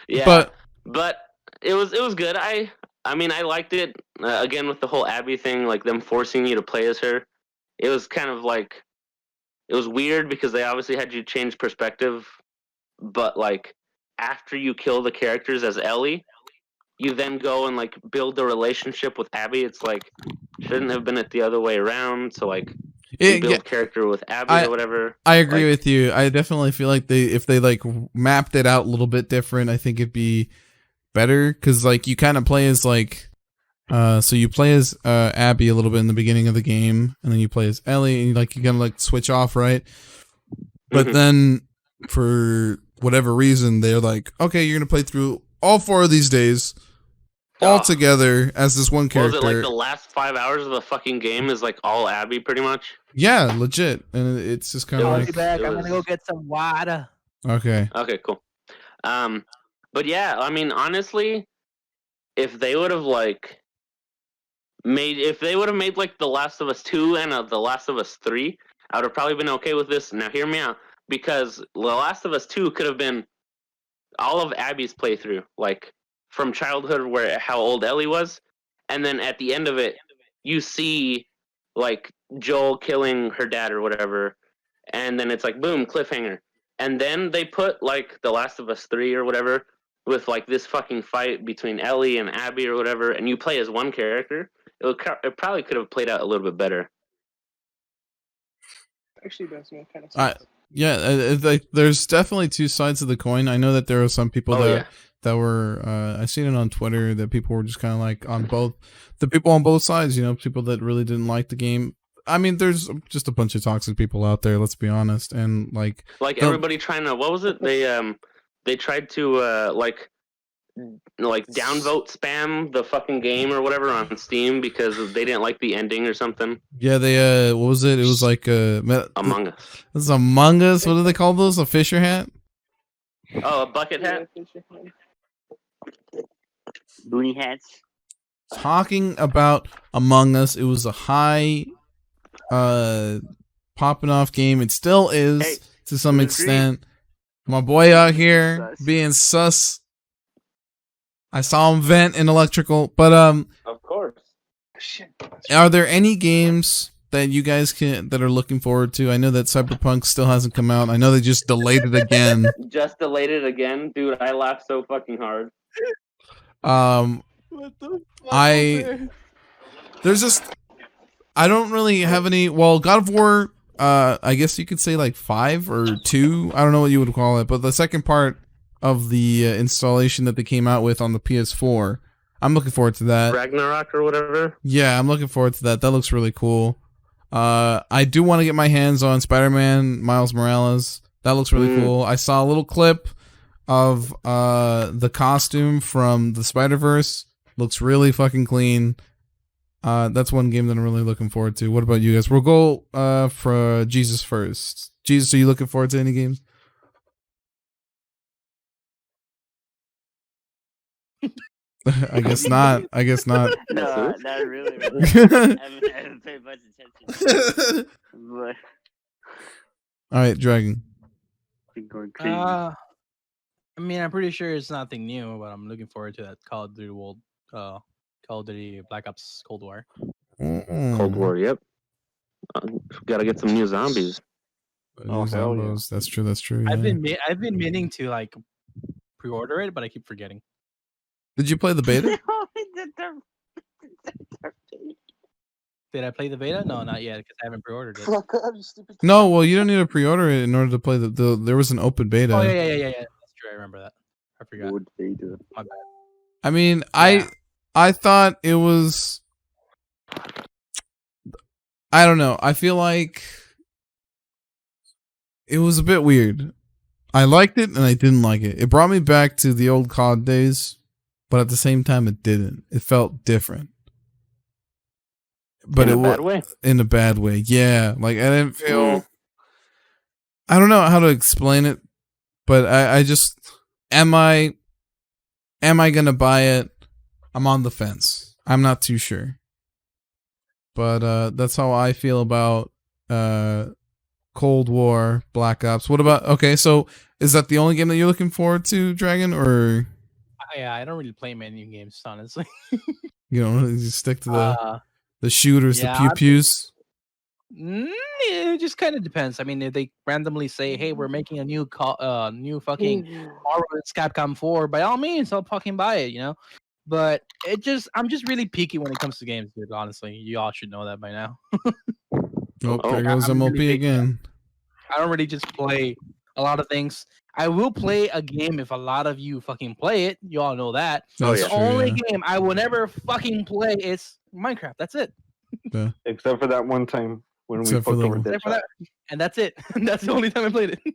Yeah, but it was good. I mean, I liked it. Again, with the whole Abby thing, like them forcing you to play as her, it was kind of like, it was weird because they obviously had you change perspective, but like after you kill the characters as Ellie, you then go and like build a relationship with Abby. It's like, shouldn't have been it the other way around. So like, build character with Abby or whatever. I agree with you. I definitely feel like if they like mapped it out a little bit different, I think it'd be better because like you kind of play as like so you play as Abby a little bit in the beginning of the game, and then you play as Ellie, and you kind of like switch off, right? But then for whatever reason, they're like, okay, you're gonna play through all 4 of these days all together as this one character. Was it like the last 5 hours of the fucking game is like all Abby pretty much? Yeah, legit, and it's just kind of I'll like. be back. I'm gonna go get some water. Okay. Okay, cool. But yeah, I mean, honestly, if they would have like made like The Last of Us 2 and The Last of Us 3, I would have probably been okay with this. Now, hear me out, because The Last of Us 2 could have been all of Abby's playthrough, like from childhood, where how old Ellie was, and then at the end of it, you see like Joel killing her dad or whatever, and then it's like boom, cliffhanger, and then they put like The Last of Us 3 or whatever with like this fucking fight between Ellie and Abby or whatever, and you play as one character, it probably could have played out a little bit better. Actually, does make kind of sense. Yeah, there's definitely two sides of the coin. I know that there are some people that were I seen it on Twitter that people were just kind of like on both the people on both sides. You know, people that really didn't like the game. I mean, there's just a bunch of toxic people out there. Let's be honest, and like everybody trying to, what was it? They tried to like downvote spam the fucking game or whatever on Steam because they didn't like the ending or something. Yeah, they what was it? It was like Among Us. This is Among Us. What do they call those? A Fisher hat? Oh, a bucket hat. Booty hats. Talking about Among Us, it was a high popping off game. It still is to some extent. My boy out here being sus. I saw him vent in electrical, but of course. Are there any games that you guys that are looking forward to? I know that Cyberpunk still hasn't come out. I know they just delayed it again. Just delayed it again, dude. I laughed so fucking hard. What the fuck? There's just I don't really have any. Well, God of War. I guess you could say like 5 or 2. I don't know what you would call it, but the second part of the installation that they came out with on the PS4. I'm looking forward to that. Ragnarok or whatever? Yeah, I'm looking forward to that. That looks really cool. I do want to get my hands on Spider-Man Miles Morales. That looks really cool. I saw a little clip of the costume from the Spider-Verse. Looks really fucking clean. That's one game that I'm really looking forward to. What about you guys? We'll go for Jesus first. Jesus, are you looking forward to any games? I guess not. I guess not. No, not really. I haven't paid much attention. But all right, Dragon. Going crazy. I mean, I'm pretty sure it's nothing new, but I'm looking forward to that Call of Duty World, Call of Duty Black Ops Cold War. Cold War, yep. Gotta get some new zombies. Oh, hell yeah. That's true. That's true. I've Yeah. been meaning to like pre-order it, but I keep forgetting. Did you play the beta? Did I play the beta? No, not yet, because I haven't pre-ordered it. Fuck up, you stupid. No, well, you don't need to pre-order it in order to play the there was an open beta. Oh yeah. That's true. I remember that. I forgot. My bad. I mean, Yeah. I thought it was. I don't know. I feel like it was a bit weird. I liked it and I didn't like it. It brought me back to the old COD days, but at the same time, it didn't. It felt different. But in a bad way? In a bad way, yeah. Like, I didn't feel... I don't know how to explain it, but I just... Am I going to buy it? I'm on the fence. I'm not too sure. But that's how I feel about Cold War, Black Ops. What about... Okay, so is that the only game that you're looking forward to, Dragon, or... Yeah, I don't really play many games, honestly. You know, you stick to the shooters, the pew-pews? It just kind of depends. I mean, if they randomly say, hey, we're making a new fucking Marvel Capcom 4, by all means, I'll fucking buy it, you know? But I'm just really picky when it comes to games, dude, honestly. You all should know that by now. Oh, there goes MOP really again. I don't really just play a lot of things. I will play a game if a lot of you fucking play it. You all know that. The only game I will never fucking play is Minecraft. That's it. Yeah. Except for that one time when we fucked over Deadshot. And that's it. That's the only time I played it.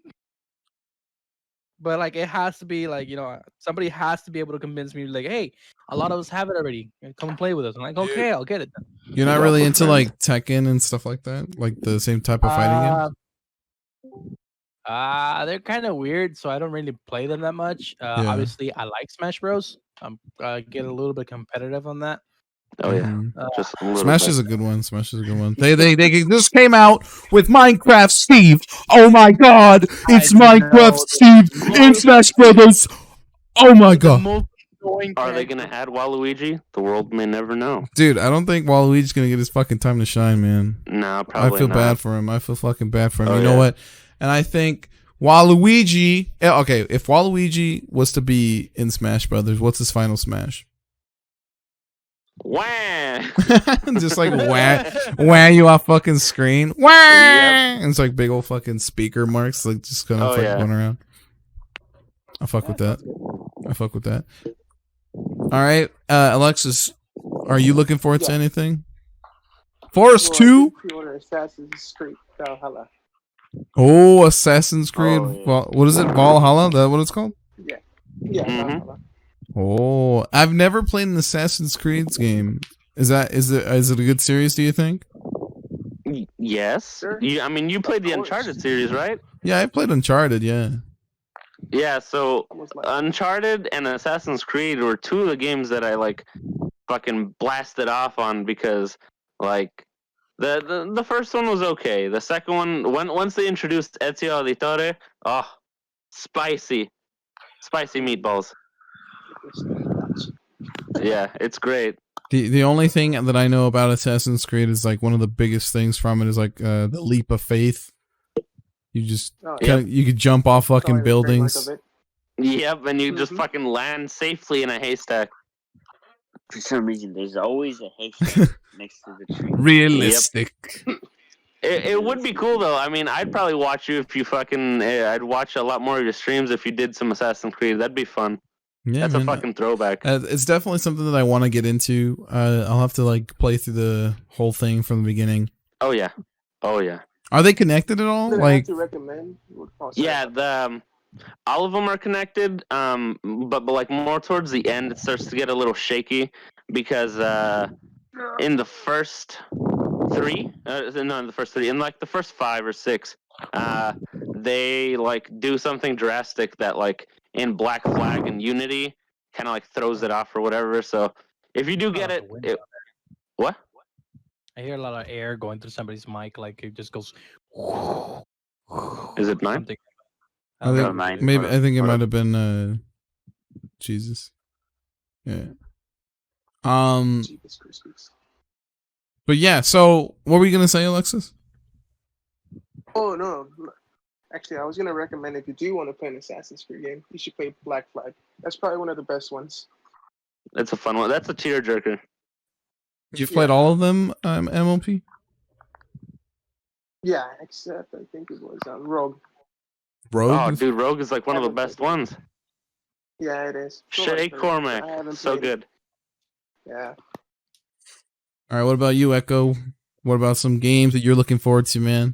But like, it has to be like, you know, somebody has to be able to convince me, like, hey, a lot of us have it already. Come and play with us. I'm like, okay, I'll get it then. You're not really into like Tekken and stuff like that, like the same type of fighting games. They're kind of weird, so I don't really play them that much. Obviously, I like Smash Bros. I get a little bit competitive on that. Oh yeah, just Smash is a good one. Smash is a good one. They just came out with Minecraft Steve. Oh my God, it's Minecraft Steve in Smash Brothers. Oh my God. Are they gonna add Waluigi? The world may never know. Dude, I don't think Waluigi's gonna get his fucking time to shine, man. No, probably I feel not. bad for him. I feel fucking bad for him. You know what? And I think Waluigi. Okay, if Waluigi was to be in Smash Brothers, what's his final smash? Wah! Just like wah you off fucking screen. Wah! And it's like big old fucking speaker marks, like just kind of going around. I fuck with that. I fuck with that. All right, Alexis, are you looking forward to anything? Forest 2? Pre-order Assassin's Creed Valhalla. Oh, Assassin's Creed. What is it? Valhalla? That what it's called? Yeah. Yeah, Valhalla. Oh, I've never played an Assassin's Creed game. Is it a good series, do you think? Yes. Sure. I mean, you played the Uncharted series, right? Yeah, I played Uncharted, yeah. Yeah, so Uncharted and Assassin's Creed were two of the games that I like fucking blasted off on because like the first one was okay. The second one, once they introduced Ezio Auditore, spicy meatballs. Yeah, it's great. The only thing that I know about Assassin's Creed is like one of the biggest things from it is like the leap of faith. You just you could jump off fucking buildings. Yep, and you just fucking land safely in a haystack. For some reason, there's always a haystack next to the tree. Realistic. Yep. It would be cool though. I mean, I'd probably watch you if you fucking. I'd watch a lot more of your streams if you did some Assassin's Creed. That'd be fun. Yeah, that's a fucking throwback. It's definitely something that I want to get into. I'll have to like play through the whole thing from the beginning. Oh yeah, oh yeah. Are they connected at all? Like, to recommend? Yeah, all of them are connected. But like more towards the end, it starts to get a little shaky because in the first three, in like the first 5 or 6, they like do something drastic that like in Black Flag and Unity kind of like throws it off or whatever. So if you do get what? I hear a lot of air going through somebody's mic, like it just goes. Is it mine? I think it might have been Jesus. Yeah. But yeah, so what were you gonna say, Alexis? Oh no. Actually, I was gonna recommend if you do want to play an Assassin's Creed game, you should play Black Flag. That's probably one of the best ones. That's a fun one. That's a tearjerker. You've played all of them, MLP? Yeah, except I think it was Rogue. Rogue? Oh, dude, Rogue is like one of the best ones. Yeah, it is. Shay Cormac, so good. Yeah. All right, what about you, Echo? What about some games that you're looking forward to, man?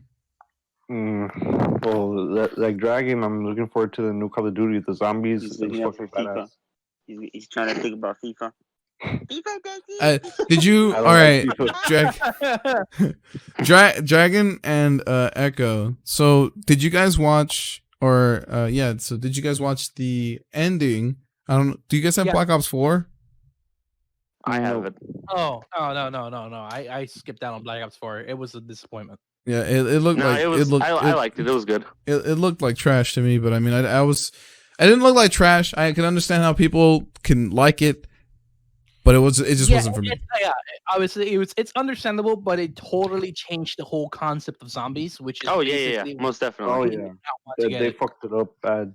Well, like Dragon, I'm looking forward to the new Call of Duty, the zombies. He's looking up for FIFA. He's trying to think about FIFA. Did you? All right, Dragon and Echo. So, did you guys watch? Or So, did you guys watch the ending? I don't. Do you guys have Black Ops 4? I have it. Oh no! I skipped out on Black Ops 4. It was a disappointment. Yeah, it looked like it was. I liked it. It was good. It looked like trash to me, but I mean, I didn't look like trash. I can understand how people can like it, but it just wasn't for me. Obviously, it's understandable, but it totally changed the whole concept of zombies, which is most definitely. Oh yeah, they fucked it up bad.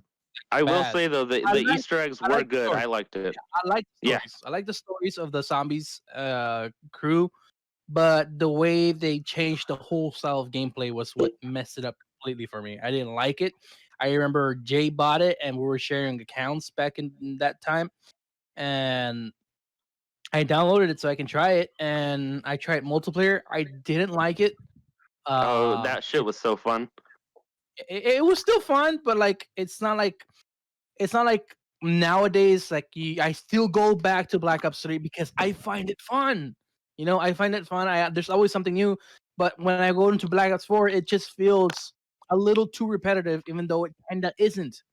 I will say though, the Easter eggs were good. I liked it. I like the stories. I like the stories of the zombies crew, but the way they changed the whole style of gameplay was what messed it up completely for me. I didn't like it. I remember Jay bought it, and we were sharing accounts back in that time, and I downloaded it so I can try it, and I tried multiplayer. I didn't like it. That shit was so fun. It was still fun, but like it's not like nowadays. Like I still go back to Black Ops 3 because I find it fun. You know, I find it fun. There's always something new. But when I go into Black Ops 4, it just feels a little too repetitive, even though it kinda isn't.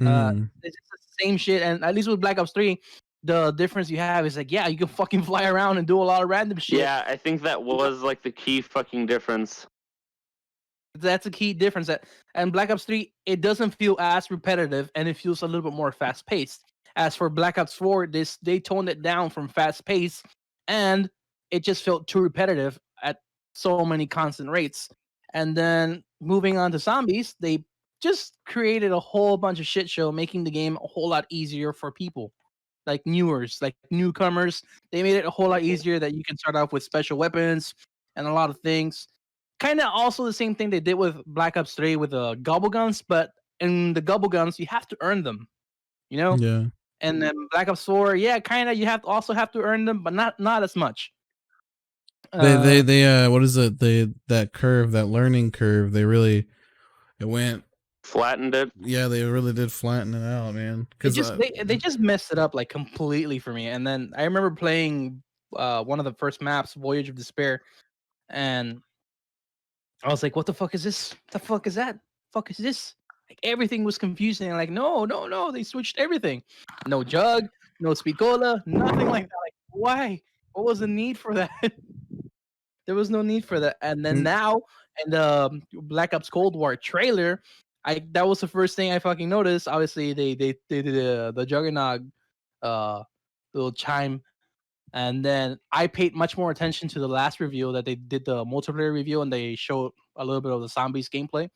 It's just the same shit. And at least with Black Ops 3, the difference you have is like, you can fucking fly around and do a lot of random shit. Yeah, I think that was like the key fucking difference. That's a key difference. And Black Ops 3, it doesn't feel as repetitive, and it feels a little bit more fast paced. As for Black Ops 4, they toned it down from fast paced, and it just felt too repetitive at so many constant rates. And then moving on to zombies, they just created a whole bunch of shit show, making the game a whole lot easier for people, like newcomers. They made it a whole lot easier that you can start off with special weapons and a lot of things. Kind of also the same thing they did with Black Ops 3 with the gobble guns, but in the gobble guns you have to earn them, you know. Yeah. And then Black Ops 4, yeah, kind of you have to earn them, but not as much. They what is it? That curve, that learning curve, it went Flattened it. Yeah, they really did flatten it out, man. Because they just messed it up like completely for me. And then I remember playing one of the first maps, Voyage of Despair, and I was like, "What the fuck is this? What the fuck is that? Fuck is this?" Like everything was confusing. Like, no, they switched everything. No jug, no speed cola, nothing like that. Like, why? What was the need for that? There was no need for that. And then now, in the Black Ops Cold War trailer, that was the first thing I fucking noticed. Obviously, they did the Juggernaut little chime, and then I paid much more attention to the last reveal that they did, the multiplayer reveal, and they showed a little bit of the zombies gameplay.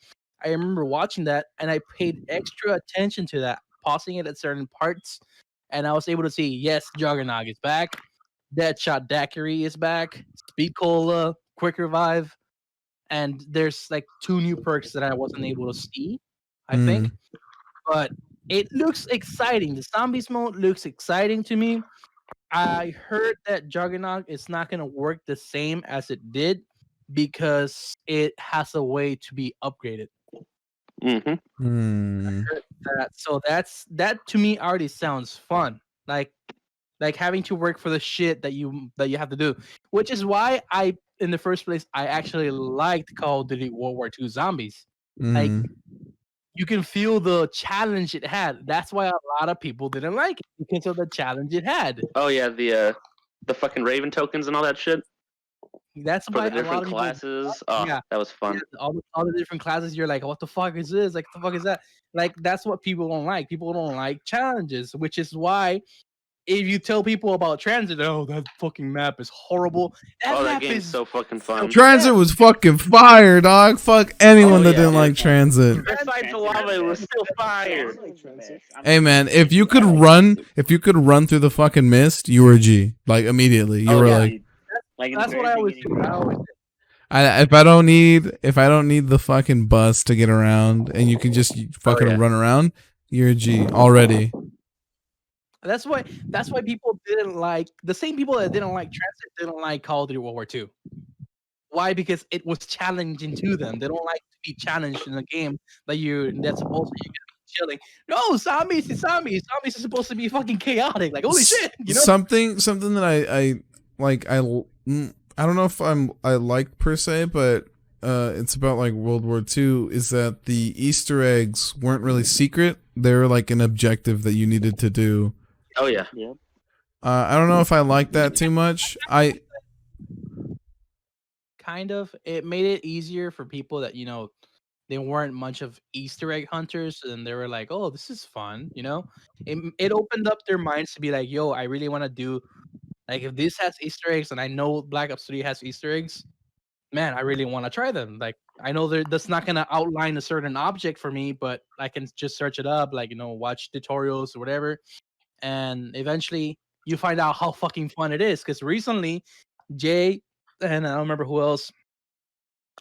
I remember watching that, and I paid extra attention to that, pausing it at certain parts, and I was able to see, yes, Juggernaut is back. Deadshot Daiquiri is back. Speed Cola, Quick Revive, and there's like 2 new perks that I wasn't able to see, I think. But it looks exciting. The zombies mode looks exciting to me. I heard that Juggernaut is not going to work the same as it did because it has a way to be upgraded. Mm-hmm. I heard that. So that to me already sounds fun. Like having to work for the shit that you have to do, which is why in the first place I actually liked Call of Duty World War II Zombies. Like you can feel the challenge it had. That's why a lot of people didn't like it, because of the challenge it had. Oh yeah, the fucking Raven tokens and all that shit. That's for why the different a lot of classes. Oh, yeah, that was fun. yeah, all the different classes. You're like, what the fuck is this? Like, what the fuck is that? Like, that's what people don't like. People don't like challenges, which is why if you tell people about Transit, oh, that fucking map is horrible. That game's so fucking fun. Transit was fucking fire, dog. Fuck anyone that didn't like Transit. Besides the lava, it was still fire. Hey man, if you could run through the fucking mist, you were a G. Like immediately, you were like that's what I always do. if I don't need the fucking bus to get around, and you can just fucking run around, you're a G already. That's why people didn't like, the same people that didn't like Transit didn't like Call of Duty World War II. Why? Because it was challenging to them. They don't like to be challenged in a game that's supposed to, you're gonna be chilling. No, zombies is zombies. Zombies is supposed to be fucking chaotic. Like, holy shit, you know? Something that I like. I don't know if I like per se, but it's about like World War II. Is that the Easter eggs weren't really secret? They were like an objective that you needed to do. Oh yeah. I don't know if I like that too much. Kind of. It made it easier for people that, they weren't much of Easter egg hunters, and they were like, oh, this is fun, It opened up their minds to be like, yo, I really want to do, like, if this has Easter eggs, and I know Black Ops 3 has Easter eggs, man, I really want to try them. Like, I know that's not going to outline a certain object for me, but I can just search it up, like, watch tutorials or whatever. And eventually you find out how fucking fun it is. Because recently, Jay, and I don't remember who else.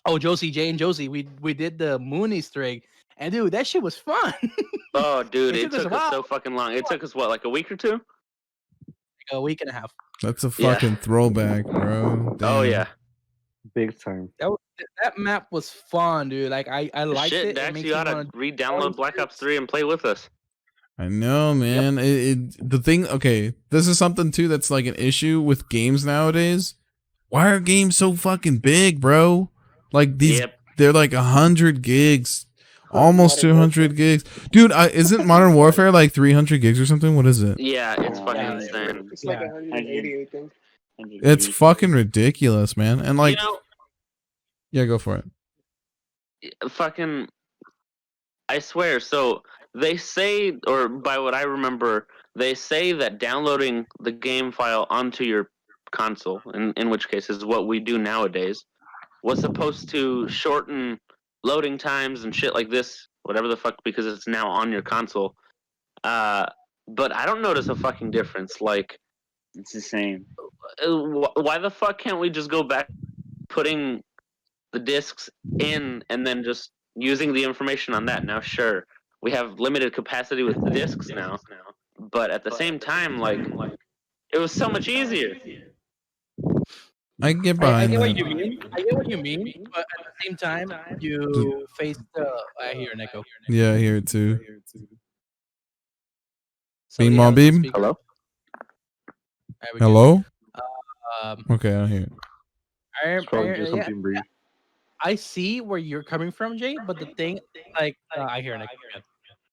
Oh, Jay and Josie, we did the moon Easter egg. And dude, that shit was fun. Oh, dude, it took us so fucking long. It took us, what, like a week or two? Like a week and a half. That's a fucking throwback, bro. Damn. Oh, yeah. Big time. That map was fun, dude. Like, I liked it. Dax, you gotta re-download Black Ops 3 and play with us. I know, man. The thing, okay, this is something too that's like an issue with games nowadays. Why are games so fucking big, bro? Like they're like 100 gigs, almost 200 gigs, dude. Isn't Modern Warfare like 300 gigs or something? What is it? Yeah, it's fucking insane. It's like 180, I think. It's fucking ridiculous, man. And like, yeah, go for it. Fucking, I swear. So they say, or by what I remember, they say that downloading the game file onto your console, in which case is what we do nowadays, was supposed to shorten loading times and shit like this whatever the fuck, because it's now on your console. But I don't notice a fucking difference. Like, It's the same. why the fuck can't we just go back putting the discs in and then just using the information on that? Now, sure, we have limited capacity with the discs now, but at the same time, like, it was so much easier. I can get I behind get what that. you mean. I get what you mean, but at the same time, you face the. I hear an echo. Yeah, I hear it too. Somebody Beam have on it beam? speaker. Hello? There we go. Hello? Um, Okay, I hear it. It's probably just yeah, something brief. I see where you're coming from, Jay. But the thing, like, I hear an echo again.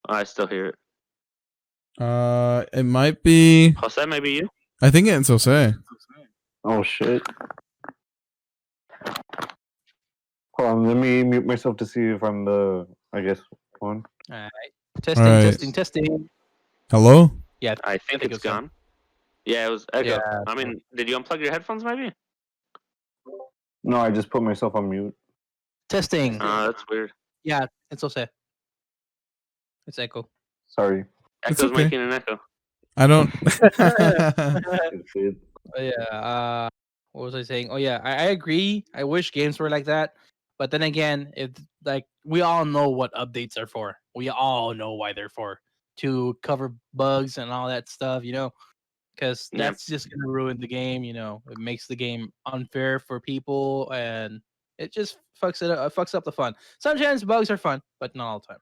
I still hear it. It might be. Jose, maybe you? I think it's Jose. Oh shit. Hold on, let me mute myself to see if I'm the, I guess, one. All right. Testing, All right. testing. Hello? Yeah, I think it's gone. gone. Yeah, it was echo. Yeah. I mean, did you unplug your headphones, maybe? No, I just put myself on mute. Testing. That's weird. Yeah, it's Jose. It's echo. Sorry. It's Echo's okay. making an echo. I don't. Yeah. What was I saying? Oh yeah, I agree. I wish games were like that, but then again, if like we all know what updates are for. We all know why they're for, to cover bugs and all that stuff. Because Yeah. that's just gonna ruin the game. It makes the game unfair for people, and it just fucks up the fun. Sometimes bugs are fun, but not all the time.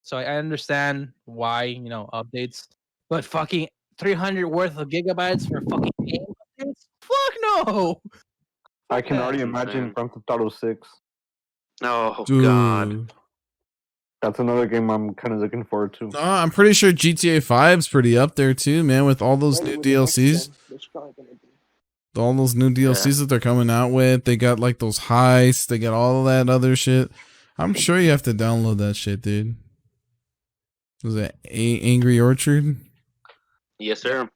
So I understand why updates, but fucking 300 worth of gigabytes for fucking game updates? Fuck no! I can that. already That's imagine insane. Grand Theft Auto 6. Oh, Dude. God. That's another game I'm kind of looking forward to. No, I'm pretty sure GTA 5's pretty up there too, man, with all those Maybe new with the next DLCs. gen, there's probably gonna be. All those new DLCs that they're coming out with. They got like those heists. They got all that other shit. I'm sure you have to download that shit, dude. Was it Angry Orchard? Yes, sir.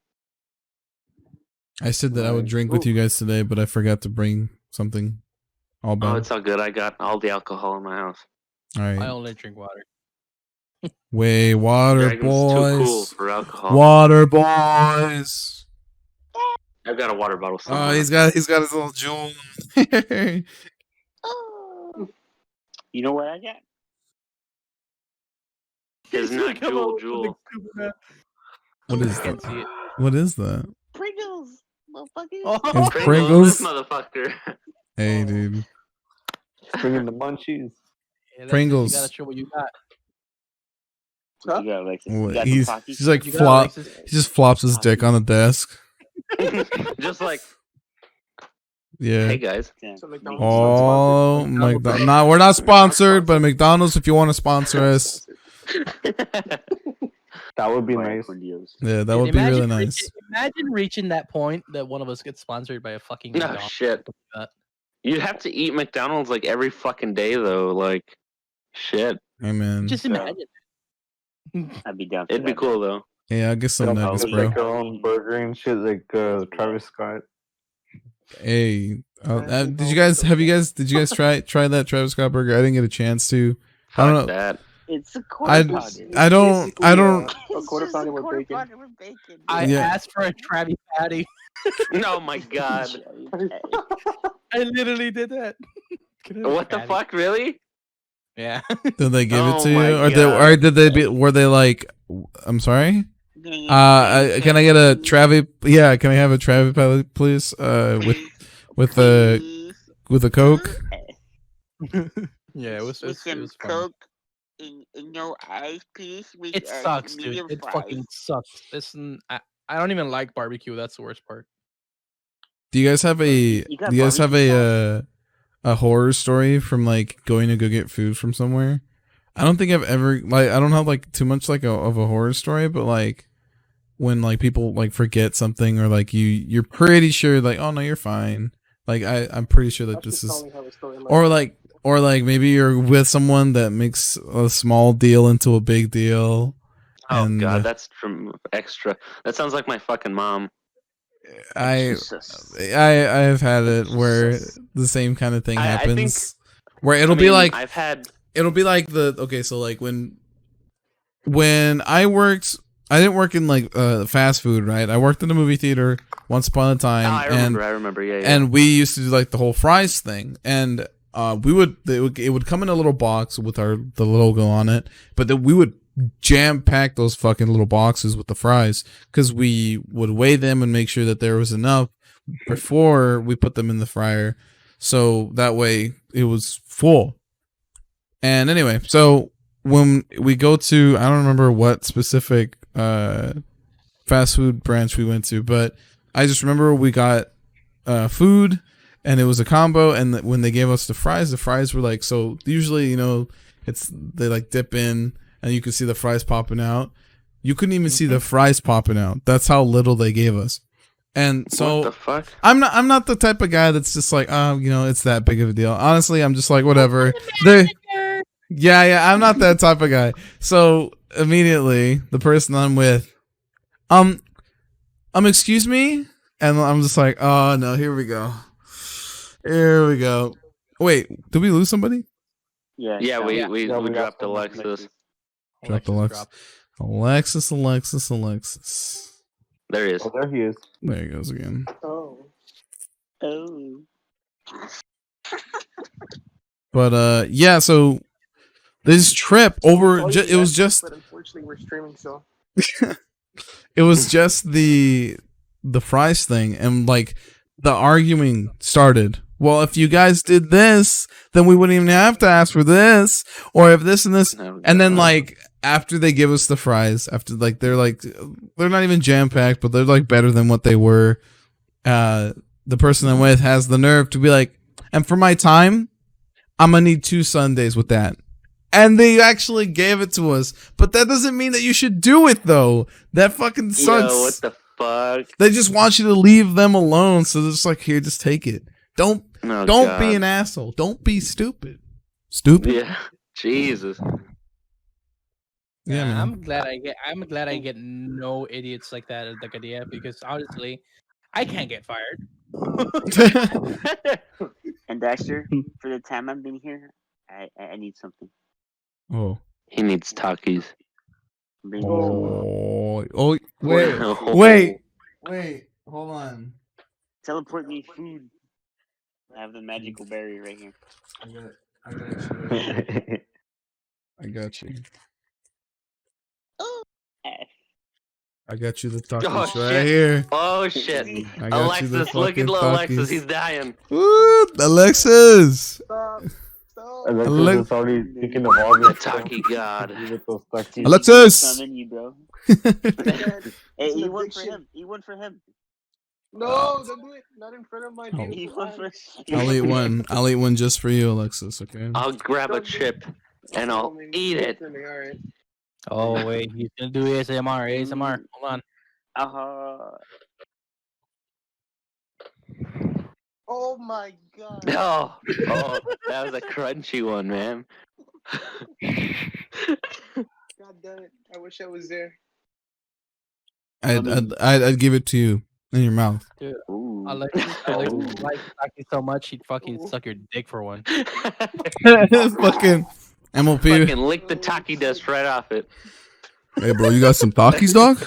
I said that I would Nice. drink with you guys today, but I forgot to bring something. All Oh, bad. it's all good. I got all the alcohol in my house. All I right. only drink water. Way water Dragon's too cool boys. for alcohol. Water boys. I've got a water bottle Oh, somewhere. he's got his little jewel. You know what I got? It's not Come on Jewel. with the stupid What is I can't that? see it. What is that? Pringles, motherfuckers. Oh, It's Pringles, Pringles. this motherfucker. Hey, dude. Bringing the munchies. Alexis, Pringles. You gotta show what you got. What you got, Alexis? You What, got he's some Takis? he's like You got flop. Alexis? He just flops his dick on the desk. Just like, Yeah. hey guys. Yeah. So McDonald's Oh, not McDonald's. Nah, we're not sponsored, but McDonald's, if you want to sponsor us, That would be Vaya nice. con Dios. yeah, that would be really Imagine nice. Imagine reaching that point that one of us gets sponsored by a fucking No McDonald's. shit. that. You'd have to eat McDonald's like every fucking day though. Like, shit. Hey, man. Just imagine. I'd be down for It'd be that. cool though. Yeah, I'll get some They'll nuggets, make bro. like their own burger and shit, like Travis Scott. Hey, did you guys try that Travis Scott burger? I didn't get a chance to. I don't Fuck know. that. It's a quarter I pounder. don't. a It's quarter just pounder a with quarter bacon. pounder with bacon. I Yeah. asked for a Travi patty. Oh my god. I literally did that. Can I have a What the patty? fuck, really? Yeah. Did they give it Oh to my you, or God. did they be? Were they like? I'm sorry. Can I get a Travi? Yeah, can I have a Travi patty, please? With a Coke. Yeah, it was with some fun. Coke and no ice, please. With, It sucks, dude. medium It fries. fucking sucks. I don't even like barbecue. That's the worst part. Do you guys have a? You Do got you guys have barbecue a horror story from like going to go get food from somewhere? I don't think I've ever like I don't have like too much like of a horror story, but like when like people like forget something or like you're pretty sure like oh no you're fine. Like I'm pretty sure that this is or like maybe you're with someone that makes a small deal into a big deal. Oh and god, that's extra. That sounds like my fucking mom. I've had it where the same kind of thing I think- happens where it'll be like I've had it'll be like so like when I didn't work in like fast food, right? I worked in a movie theater once upon a time, I remember. Yeah. and we used to do like the whole fries thing, and it would come in a little box with the logo on it, but then we would jam pack those fucking little boxes with the fries because we would weigh them and make sure that there was enough before we put them in the fryer, so that way it was full. And anyway, so when we go to, I don't remember what specific fast food branch we went to, but I just remember we got food and it was a combo, and when they gave us the fries were like, so usually, you know, they like dip in and you could see the fries popping out. You couldn't even see the fries popping out. That's how little they gave us. And so what the fuck? I'm not the type of guy that's just like, oh, you know, it's that big of a deal. Honestly, I'm just like, whatever. Yeah, I'm not that type of guy. So immediately the person I'm with, excuse me, and I'm just like, oh no, here we go. Wait, did we lose somebody? Yeah, we dropped Alexis. Dropped Alexis. Alexis. There he is. Oh, there he is. There he goes again. Oh. But yeah, so this trip over, it was just. But unfortunately, we're streaming, so. It was just the fries thing, and like the arguing started. Well, if you guys did this, then we wouldn't even have to ask for this, or if this and this, and then like after they give us the fries, after they're not even jam packed, but they're like better than what they were. The person I'm with has the nerve to be like, and for my time, I'm gonna need 2 sundaes with that. And they actually gave it to us, but that doesn't mean that you should do it though. That fucking sucks. Yo, what the fuck? They just want you to leave them alone, so they're just like, here, just take it. Don't be an asshole. Don't be stupid. Stupid. Yeah, Jesus. Yeah, man. I'm glad I get no idiots like that at the idea, because honestly, I can't get fired. And Daxter, for the time I've been here, I need something. Oh. He needs Takis. Oh, wait. Hold on. Teleport me food. I have the magical berry right here. I got you. F. I got you the tacos Oh, right shit. here. Oh shit! I got you the Alexis, look at fucking little Alexis. Takis. He's dying. Woo, Alexis. Stop. Alexis is already thinking of all The this. Taki god. Alexis! Summon you, bro. Hey, he won for him. He won for him. No, don't do it. Not in front of my Oh. He won for. I'll eat one just for you, Alexis, okay? I'll grab a chip and I'll eat it. Alright. Oh wait, he's gonna do ASMR. Hold on. Oh my god. Oh, that was a crunchy one, man. God damn it. I wish I was there. I'd give it to you in your mouth. Dude, Ooh. Alexis likes Taki so much he'd fucking suck your dick for one. Fucking MOP. Fucking lick the Taki dust right off it. Hey, bro, you got some Takis, dog?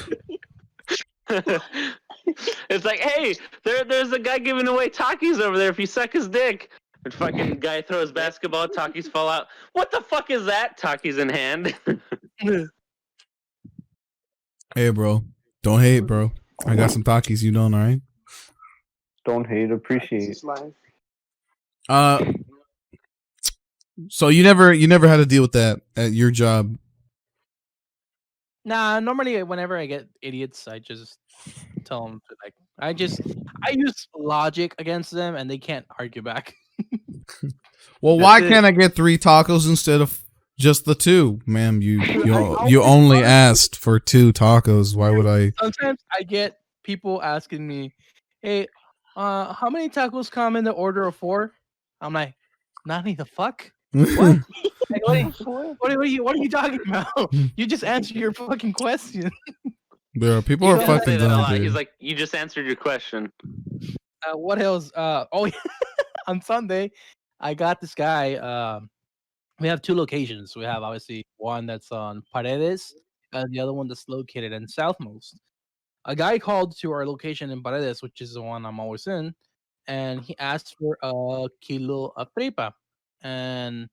It's like, hey, there's a guy giving away Takis over there if you suck his dick. And fucking guy throws basketball, Takis fall out. What the fuck is that? Takis in hand. Hey, bro, don't hate, bro. I got some Takis, you don't, all right? Don't hate, appreciate. This is live. So you never had to deal with that at your job. Nah, normally whenever I get idiots, I just tell them to I use logic against them, and they can't argue back. Well, why can't I get 3 tacos instead of just the 2, ma'am? You only asked for 2 tacos. Why would I? Sometimes I get people asking me, "Hey, how many tacos come in the order of 4?" I'm like, "Nani the fuck? What? What are you talking about? You just answered your fucking question." There are people are fucking dumb, dude. He's like, you just answered your question. What else? On Sunday, I got this guy. we have two locations. We have obviously one that's on Paredes, and the other one that's located in Southmost. A guy called to our location in Paredes, which is the one I'm always in, and he asked for a kilo of tripa. And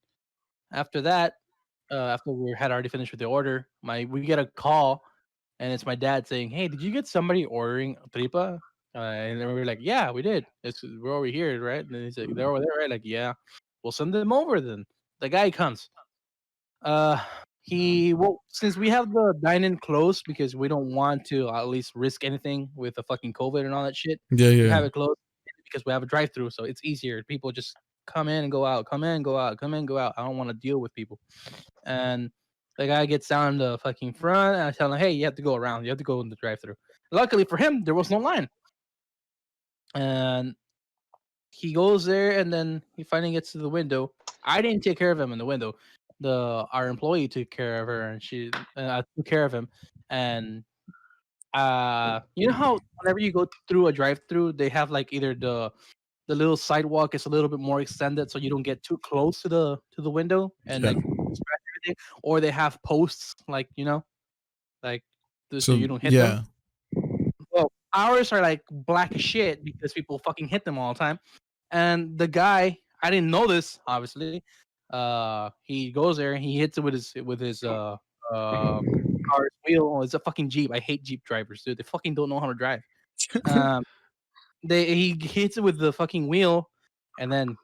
after that, after we had already finished with the order, we get a call, and it's my dad saying, "Hey, did you get somebody ordering tripa?" And then we were like, "Yeah, we did. We're over here, right?" And he's like, "They're over there, right?" Like, "Yeah, we'll send them over then." The guy comes. Uh, since we have the dine-in closed because we don't want to at least risk anything with the fucking COVID and all that shit. Yeah, We have yeah. it closed because we have a drive-through, so it's easier. People just come in and go out, come in, go out, come in, go out. I don't want to deal with people. And the guy gets down the fucking front, and I tell him, "Hey, you have to go around. You have to go in the drive-through." Luckily for him, there was no line, and he goes there, and then he finally gets to the window. I didn't take care of him in the window. Our employee took care of her, and I took care of him. And you know how whenever you go through a drive-through, they have like either the little sidewalk is a little bit more extended, so you don't get too close to the window and Yeah. like scratch everything, or they have posts like like so So you don't hit them. yeah. Well, ours are like black as shit because people fucking hit them all the time. And the guy, I didn't know this, obviously. He goes there and he hits it with his car's wheel. Oh, it's a fucking Jeep. I hate Jeep drivers, dude. They fucking don't know how to drive. Um, he hits it with the fucking wheel, and then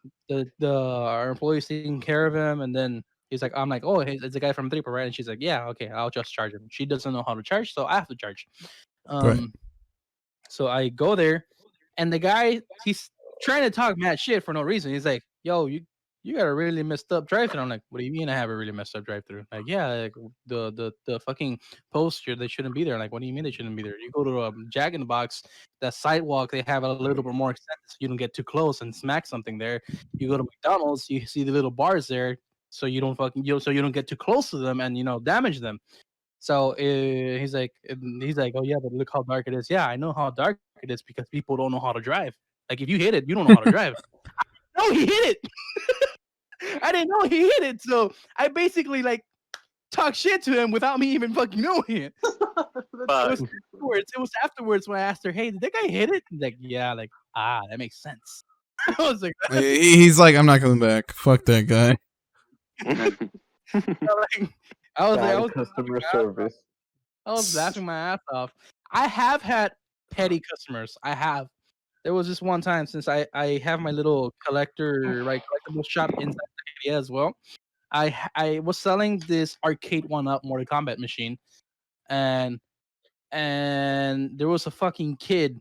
our employee's taking care of him, and then he's like, I'm like, oh, hey, it's a guy from Tripa, right? And she's like, yeah, okay, I'll just charge him. She doesn't know how to charge, so I have to charge. Right. So I go there, and the guy he's trying to talk mad shit for no reason. He's like, "Yo, you got a really messed up drive-through." I'm like, "What do you mean I have a really messed up drive-through?" Like, yeah, like, the fucking poster they shouldn't be there. Like, what do you mean they shouldn't be there? You go to a Jack in the Box, that sidewalk they have a little bit more extended, so you don't get too close and smack something there. You go to McDonald's, you see the little bars there, so you don't so you don't get too close to them and damage them. So he's like, "Oh yeah, but look how dark it is." Yeah, I know how dark it is because people don't know how to drive. Like if you hit it, you don't know how to drive. No, he hit it. I didn't know he hit it, so I basically like talk shit to him without me even fucking knowing it. It was afterwards when I asked her, "Hey, did that guy hit it?" He's like, "Yeah." Like, that makes sense. I was like, He's like, I'm not coming back. Fuck that guy. like, I was like, Bad customer service. I was laughing my ass off. I have had petty customers. I have. There was this one time since I have my little collectible shop inside the area as well. I was selling this arcade one up Mortal Kombat machine, and there was a fucking kid,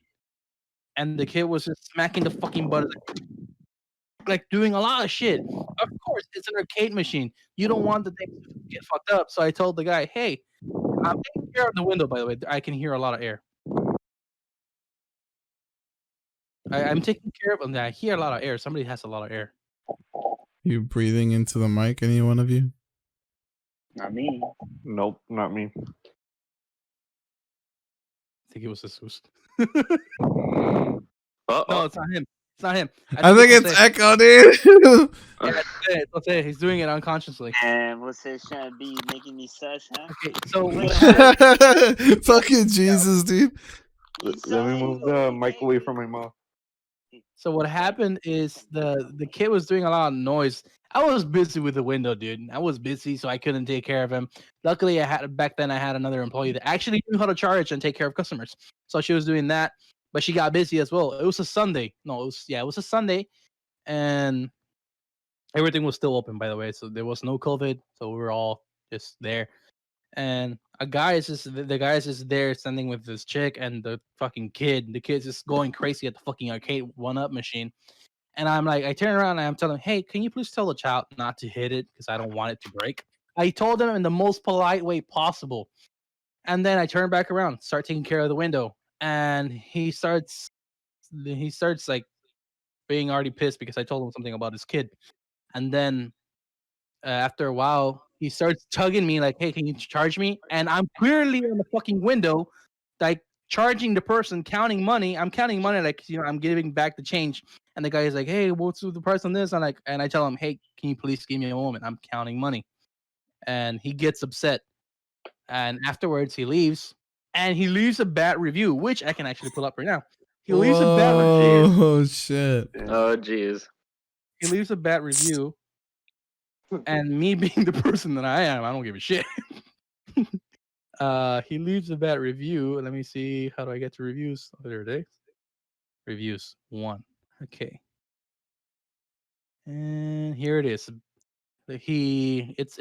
and the kid was just smacking the fucking butt, like doing a lot of shit. Of course, it's an arcade machine. You don't want the thing to get fucked up. So I told the guy, "Hey, I'm taking care of the window. By the way, I can hear a lot of air. I'm taking care of them. I hear a lot of air. Somebody has a lot of air." You breathing into the mic, any one of you? Not me. Nope, not me. I think it was Jesus. No, it's not him. It's not him. I think it's Echo, dude. Yeah, that's it. He's doing it unconsciously. And what's it trying to be making me such, huh? Okay, so what happened, Fucking Jesus, dude. Let me move the mic away from my mouth. so what happened is the kid was doing a lot of noise. I was busy with the window, dude. I was busy, so I couldn't take care of him. Luckily, back then I had another employee that actually knew how to charge and take care of customers. So she was doing that, but she got busy as well. It was a Sunday. No, it was a Sunday, and everything was still open, by the way. So there was no COVID, so we were all just there. And the guy is just there standing with this chick and the fucking kid. The kid's just going crazy at the fucking arcade one-up machine. And I'm like, I turn around and I'm telling him, "Hey, can you please tell the child not to hit it because I don't want it to break?" I told him in the most polite way possible. And then I turn back around, start taking care of the window, and he starts like being already pissed because I told him something about his kid. And then after a while, he starts tugging me like, "Hey, can you charge me?" And I'm clearly on the fucking window, like charging the person, counting money. I'm counting money, like I'm giving back the change. And the guy is like, "Hey, what's the price on this?" And I tell him, "Hey, can you please give me a moment? I'm counting money." And he gets upset. And afterwards, he leaves. And he leaves a bad review, which I can actually pull up right now. He leaves a bad review. Oh shit! Oh jeez. He leaves a bad review. And me being the person that I am, I don't give a shit. He leaves a bad review. Let me see. How do I get to reviews? Oh, there it is. Reviews 1. Okay. And here it is. I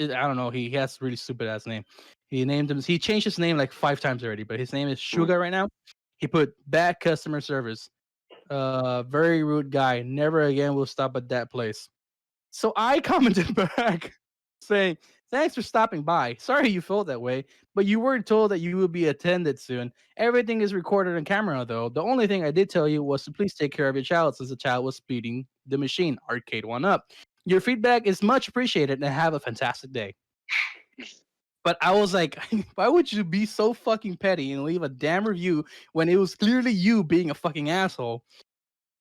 don't know. He has a really stupid ass name. He changed his name like 5 times already, but his name is Sugar right now. He put bad customer service. Very rude guy. Never again will stop at that place. So I commented back saying, "Thanks for stopping by. Sorry you felt that way, but you weren't told that you would be attended soon. Everything is recorded on camera, though. The only thing I did tell you was to please take care of your child since the child was speeding the machine. Arcade 1 up. Your feedback is much appreciated and have a fantastic day." But I was like, why would you be so fucking petty and leave a damn review when it was clearly you being a fucking asshole?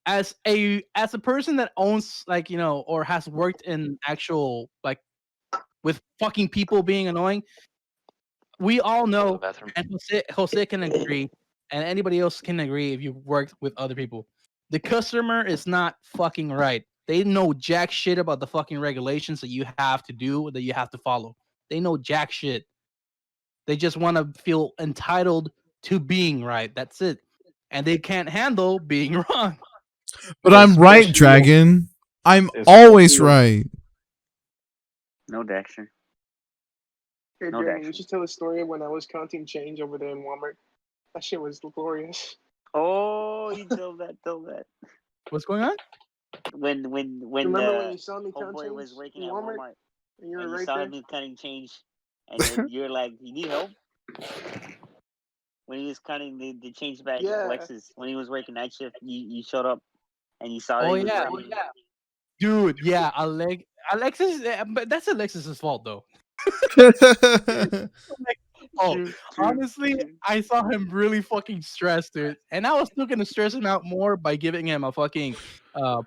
As a person that owns, like, or has worked in actual, like, with fucking people being annoying, we all know, and Jose can agree, and anybody else can agree if you've worked with other people. The customer is not fucking right. They know jack shit about the fucking regulations that you have to do, that you have to follow. They know jack shit. They just want to feel entitled to being right. That's it. And they can't handle being wrong. But I'm right, Dragon. I'm always right. No, Daxter. Hey, No, Jeremy, you Daxter. should tell a story when I was counting change over there in Walmart. That shit was glorious. Oh, you tell that. What's going on? When Remember when you saw me count homeboy change was working in at Walmart? Walmart And you were and you right saw there? him cutting change, and then you're like, "You need help?" When he was cutting the change back, Yeah. Alexis, when he was working night shift, you showed up and you saw Oh that he was yeah, working. dude. Yeah, Alexis. But that's Alexis's fault, though. Oh, True, honestly, true. I saw him really fucking stressed, dude, and I was still gonna stress him out more by giving him a fucking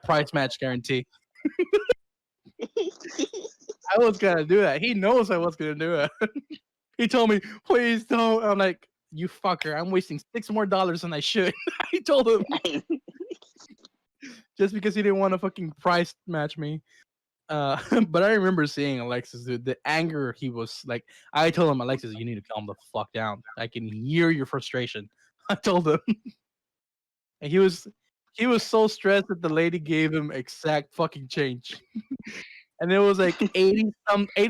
price match guarantee. I was gonna do that. He knows I was gonna do it. He told me, "Please don't." I'm like, "You fucker! I'm wasting $6 more than I should." I told him just because he didn't want to fucking price match me. But I remember seeing Alexis, dude, the anger he was like. I told him, "Alexis, you need to calm the fuck down. I can hear your frustration." I told him, and he was so stressed that the lady gave him exact fucking change. And it was like 80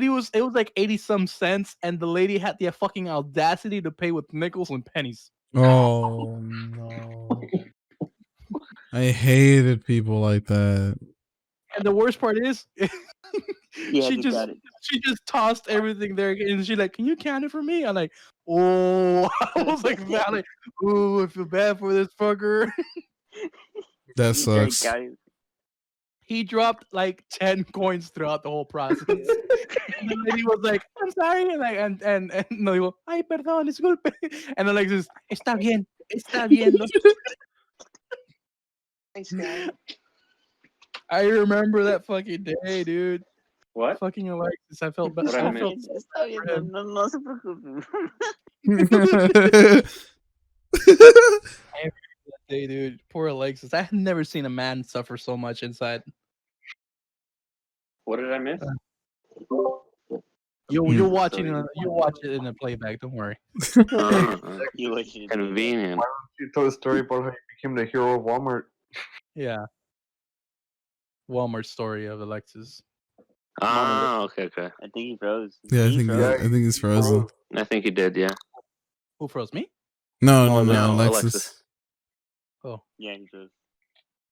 was it was like 80 some cents, and the lady had the fucking audacity to pay with nickels and pennies. Oh no! I hated people like that. And the worst part is Yeah, she you just got it. she just tossed everything there, and she's like, "Can you count it for me?" I'm like, "Oh," I was like, "Valley, oh, I feel bad for this fucker." That You drank sucks. out of- He dropped like 10 coins throughout the whole process. And the lady was like, "I'm sorry," and no digo, "Ay, perdón, disculpe." And then like this, está bien. Thanks, guy. I remember that fucking day, dude. What? Fucking Alexis, I felt bad. What did I I miss? felt Está bien, for him. no se preocupe. Every day, dude. Poor Alexis. I had never seen a man suffer so much inside. What did I miss? You'll watch it in a playback. Don't worry. You watch it. Convenient. Why don't you tell a story about how you became the hero of Walmart? Yeah. Walmart story of Alexis. Oh, okay. I think he froze. Yeah, I He think froze. he's frozen. I think you did, yeah. Who froze me? No, No, Alexis. Oh, Yeah, he froze.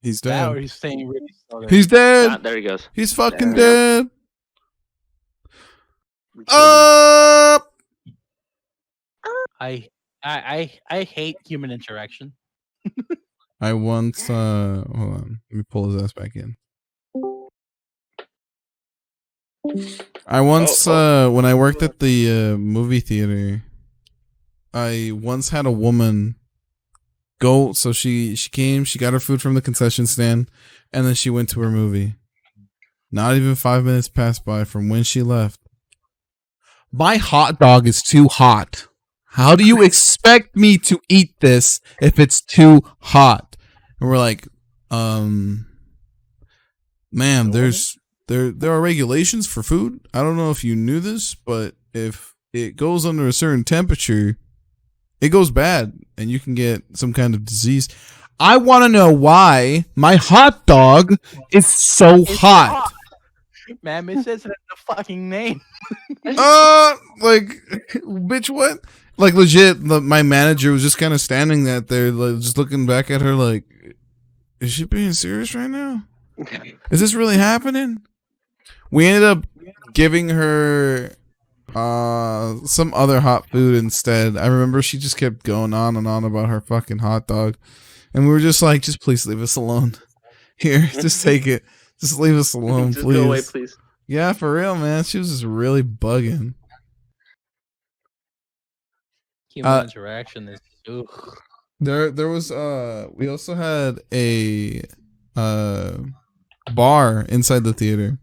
He's that or dead. he's saying really slow. He's dead. Ah, there he goes. He's fucking Yeah. dead. We killed him. Up. I hate human interaction. I once hold on. Let me pull his ass back in. I once when I worked at the movie theater, I once had a woman go. So she came. She got her food from the concession stand, and then she went to her movie. Not even 5 minutes passed by from when she left. My hot dog is too hot. How do you expect me to eat this if it's too hot? And we're like, ma'am, there are regulations for food. I don't know if you knew this, but if it goes under a certain temperature, it goes bad and you can get some kind of disease. I want to know why my hot dog is so hot. Man, it says it in the fucking name. Like, bitch, what? Like, legit, my manager was just kind of standing there, like, just looking back at her like, is she being serious right now? Is this really happening? We ended up giving her some other hot food instead. I remember she just kept going on and on about her fucking hot dog. And we were just like, just please leave us alone. Here, just take it. Just leave us alone, Just please. go away, please. Yeah, for real, man. She was just really bugging. Human interaction is. Ugh. There was we also had a bar inside the theater,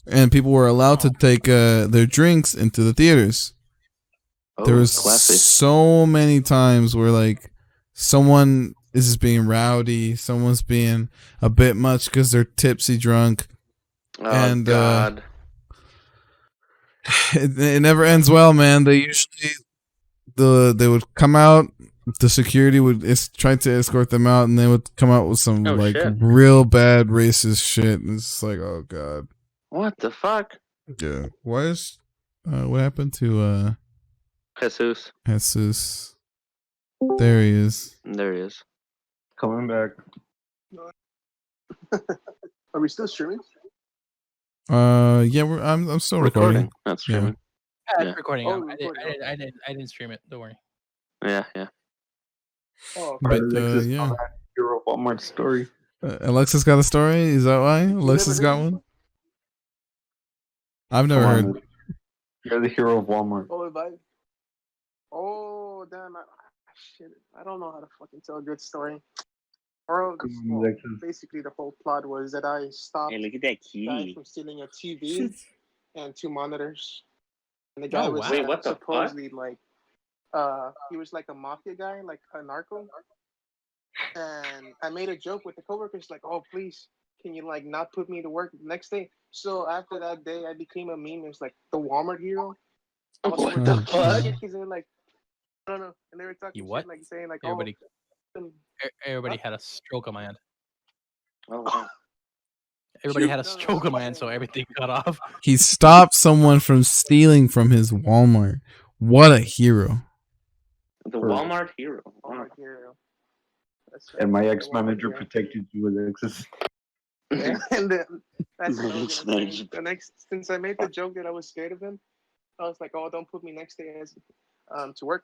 and people were allowed to take their drinks into the theaters. Oh, There was classy. so many times where like someone is just being rowdy, someone's being a bit much because they're tipsy drunk. Oh, And God. it never ends well, man. They usually they would come out, the security would try to escort them out, and they would come out with some Shit. real bad racist shit. And it's just like, oh god, What the fuck? yeah. Why is what happened to Jesus. Jesus? There he is. There he is. Coming back. Are we still streaming? Yeah, I'm still recording. That's Yeah. streaming. Yeah, Yeah. it's recording. Oh, I didn't stream it. Don't worry. Yeah, yeah. Oh, But Alexis yeah, found that hero Walmart story. Alexis got a story. Is that why Alexis got one? I've never Come heard. on, you're the hero of Walmart. oh, if I... Oh, damn. Shit. I don't know how to fucking tell a good story. Bro, Come on, well, Alexis. basically the whole plot was that I stopped Hey, look at that the guy kitty. from stealing a TV and 2 monitors. And the guy Oh, was wow. Wait, what the fuck? supposedly like, he was like a mafia guy, like a narco. And I made a joke with the coworkers, like, "Oh, please, can you like not put me to work the next day?" So after that day, I became a meme. It's like the Walmart hero. Also, What we're the talking fuck? shit because they're like, I don't know, and they were talking You what? shit, like saying like, Everybody, "Oh, everybody had a stroke on my end. Oh, wow. Everybody had a No, no, stroke on my I'm end, so saying- everything cut off. He stopped someone from stealing from his Walmart. What a hero! The Walmart hero. Wow. Walmart hero." That's And my the Walmart ex-manager hero. protected you, Alexis. Yeah, and then that's what I My was gonna say. ex-manager. The next, since I made the joke that I was scared of him, I was like, "Oh, don't put me next day as to work."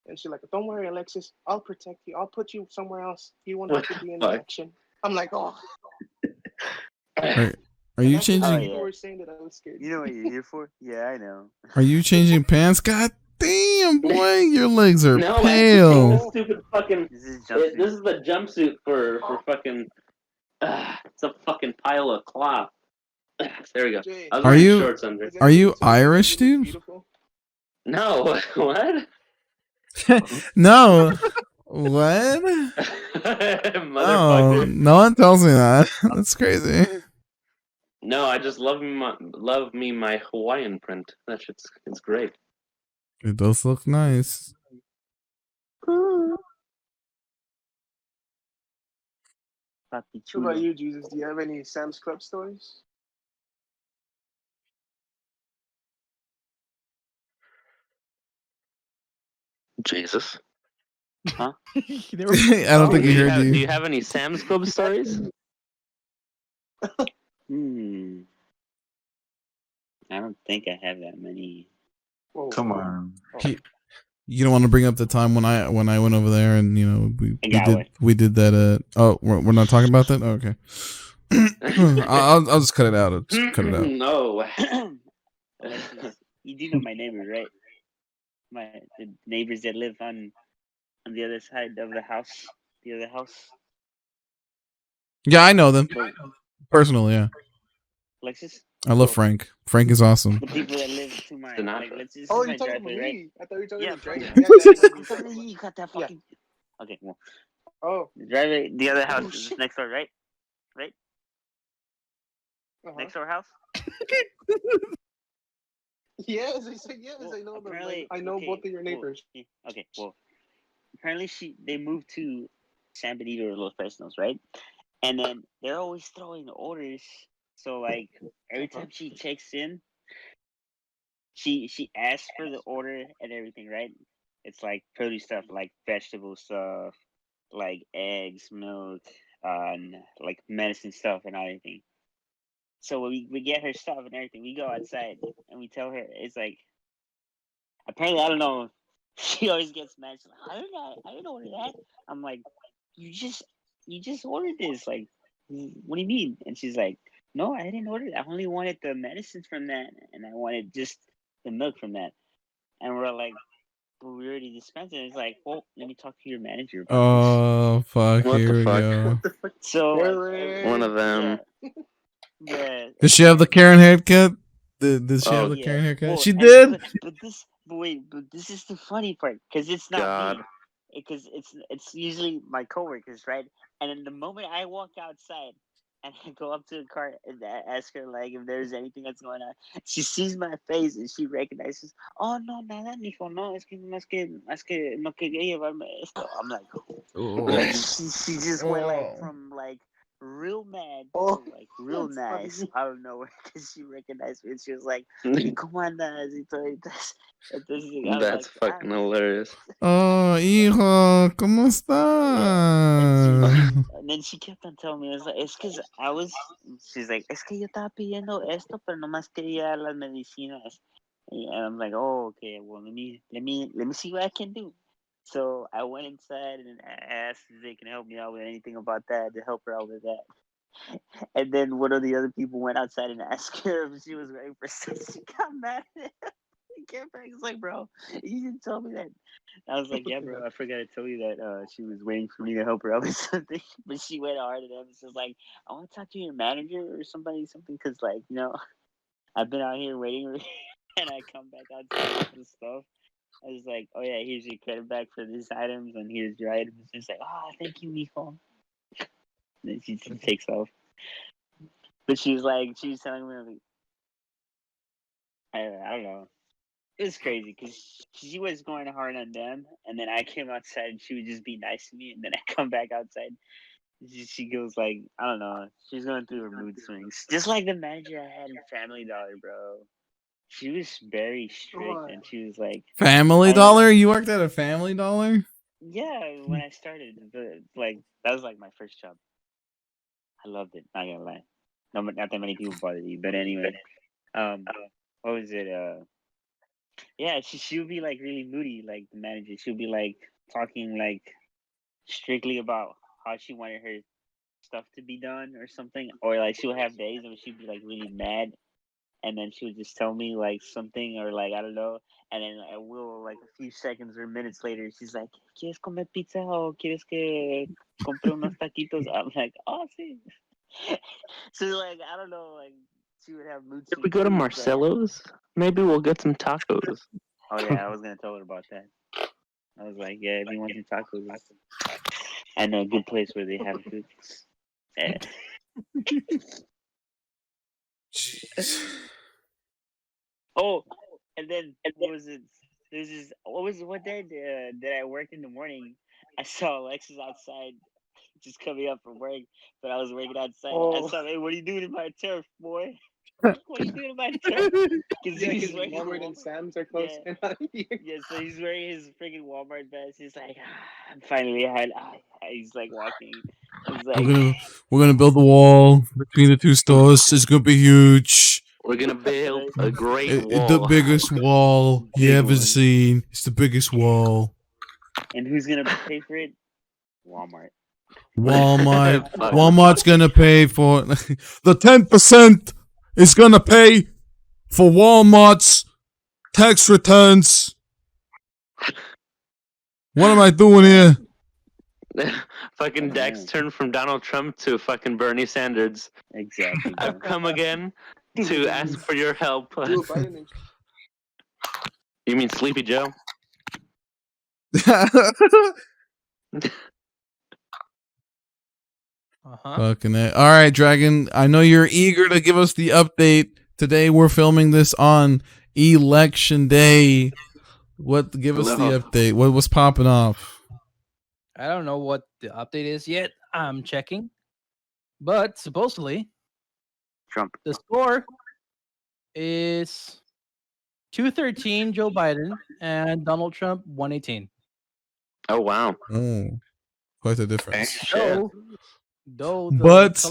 And she's like, "Don't worry, Alexis. I'll protect you. I'll put you somewhere else. You won't have What to be in the the fuck? action." I'm like, "Oh." Are you After that, changing? Oh, people yeah. were saying that I was scared. You know what you're here for? Yeah, I know. Are you changing pants? God damn, boy, your legs are No, I have to take this pale. stupid fucking. This is This is the jumpsuit for fucking. It's a fucking pile of cloth. There we go. Jay, I was Are wearing you- shorts under. has Are anybody you told you Irish, was dude? beautiful? No, what? No, what? Oh, Motherfucker. no one tells me that. That's crazy. No, I just love me my Hawaiian print. That shit's it's great. It does look nice. What Papi about chulo. you, Jesus? Do you have any Sam's Club stories? Jesus. They were- I don't think do he you heard have, you. Do you have any Sam's Club stories? I don't think I have that many. Whoa. Come on. You don't want to bring up the time when I went over there and you know I we got did that. Oh, we're not talking about that. Oh, okay. I'll just cut it out. I'll just cut it out. No. Alexis, you do know my neighbors, right? The neighbors that live on the other side of the house. the other house. Yeah, I know them The personally. Yeah, Lexus. I love Frank. Frank is awesome. The people that live to my like, Sinatra. let's. This Oh, is my you're talking about driveway, right? me. I thought you were talking Yeah, about fuck Dragon. yeah. Yeah, yeah, I know who you're talking about. You got that Yeah. fucking. Okay, well, Oh. the driveway, the other house Oh, is shit. next door, right? Right. Uh-huh. Next door house. Yes, I said yes. Well, I know them. apparently, I know okay, both of your well, neighbors. yeah, okay, well, apparently they moved to San Benito or Los Fresnos, right? And then they're always throwing orders. So like every Uh-huh. time she checks in, she asks for the order and everything, right? It's like produce stuff, like vegetable stuff, like eggs, milk, and like medicine stuff and everything. So we get her stuff and everything. We go outside and we tell her it's like apparently I don't know. She always gets mad. She's like, I didn't order that. I'm like, you just ordered this. Like, what do you mean? And she's like, no, I didn't order it. I only wanted the medicine from that, and I wanted just the milk from that. And we're like, but we already dispensed it. And it's like, well, let me talk to your manager about this. Oh fuck! What the Here we fuck? go. So like, Karen. One of them. yeah. Does she have the Karen haircut? Does she have the Yeah. Karen haircut? Well, She and did. but wait, but this is the funny part because it's not God. me, because it's usually my coworkers, right? And then the moment I walk outside and I go up to the car and ask her like if there's anything that's going on, she sees my face and she recognizes. Oh no, nada, mijo, no, es que no quería llevarme esto. I'm like, like she just went like from like real mad Oh, to like real that's funny. nice out of nowhere because she recognized me and she was like, "¿Y cómo andas?" Y todo y tas. Entonces I was That's like, fucking hilarious. Oh, hijo, ¿cómo yeah. está? And then she kept on telling me, it's because I was, she's like, es que yo estaba pidiendo esto, pero nomás quería las medicinas. And I'm like, oh, okay, well, let me see what I can do. So I went inside and I asked if they can help me out with anything about that to help her out with that. And then one of the other people went outside and asked her if she was ready for sex. She got mad at him. He's like, bro, you didn't tell me that. I was like, yeah, bro, I forgot to tell you that she was waiting for me to help her out with something. But she went hard at him. She was like, I want to talk to your manager or something, because, like, I've been out here waiting and I come back outside with the stuff. I was like, oh, yeah, here's your credit back for these items and here's your items. She's like, oh, thank you, mijo. And then she takes off. But she was telling me, like, I don't know. It was crazy because she was going hard on them, and then I came outside and she would just be nice to me, and then I come back outside. She goes like, I don't know, she's going through her mood swings, just like the manager I had in Family Dollar, bro. She was very strict, and she was like, Family Dollar? You worked at a Family Dollar? yeah, when I started, like that was like my first job. I loved it. Not gonna lie, not that many people bothered you, but anyway, what was it? Yeah, she would be like really moody, like the manager. She would be like talking like strictly about how she wanted her stuff to be done or something, or like she would have days when she'd be like really mad, and then she would just tell me like something or like I don't know, and then I will like a few seconds or minutes later, she's like, "¿Quieres comer pizza o quieres que compre unos taquitos?" I'm like, "Oh, sí." So like I don't know, like she would have mood If we swings go to too, but Marcelo's, maybe we'll get some tacos. oh yeah, I was gonna tell her about that. I was like, yeah, if you want some tacos, I know a good place where they have food. Yeah. Oh, and then what was it? There's this. What day did I work in the morning? I saw Alexis outside, just coming up from work, but I was working outside. I saw, hey, what are you doing in my turf, boy? What are you doing in my turf? Because Yeah, he's because wearing his Walmart and Walmart. Sam's are close. Yeah. Yeah, so he's wearing his freaking Walmart vest. He's like, finally, he's like walking. He's like, We're gonna build a wall between the two stores. It's gonna be huge. We're gonna build a great It's the wall. biggest wall you Big ever one. seen. It's the biggest wall. And who's gonna pay for it? Walmart. Walmart. Fuck. Walmart's gonna pay for the 10% is gonna pay for Walmart's tax returns. What am I doing here? Fucking Dex turned from Donald Trump to fucking Bernie Sanders. Exactly. I've come again to ask for your help. Joe Biden and You mean Sleepy Joe? Fucking it. All right, Dragon. I know you're eager to give us the update. Today we're filming this on Election Day. Give us the update. What was popping off? I don't know what the update is yet. I'm checking. But supposedly, Trump. the score is 213 Joe Biden and Donald Trump 118. Oh wow. Oh, quite a difference. Though But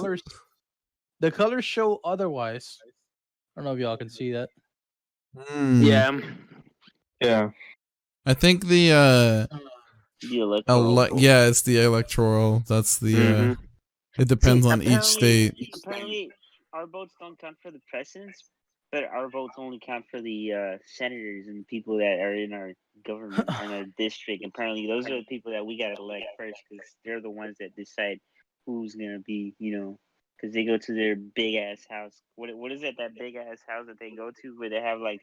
the colors show otherwise. I don't know if y'all can see that. Yeah. Yeah. I think the electoral. yeah, it's the electoral. That's the it depends on each state. Apparently, our votes don't count for the presidents, but our votes only count for the senators and the people that are in our government and our district. Apparently, those are the people that we gotta elect first because they're the ones that decide who's gonna be, because they go to their big ass house. What is it? That big ass house that they go to where they have like,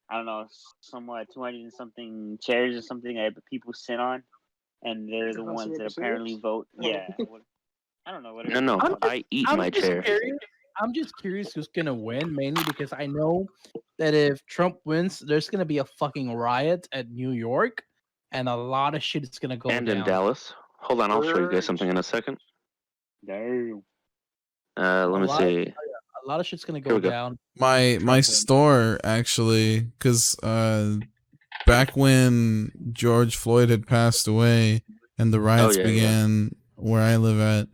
I don't know, somewhat 200 and something chairs or something that people sit on, and they're the ones that apparently vote. Yeah. I don't know what it is. No, I eat my chair. I'm just curious who's gonna win, mainly because I know that if Trump wins, there's gonna be a fucking riot at New York, and a lot of shit is gonna go down. And in Dallas. Hold on, I'll show you guys something in a second. Damn. Let me see. A lot of shit's gonna go down. My store actually, because back when George Floyd had passed away and the riots began where I live at,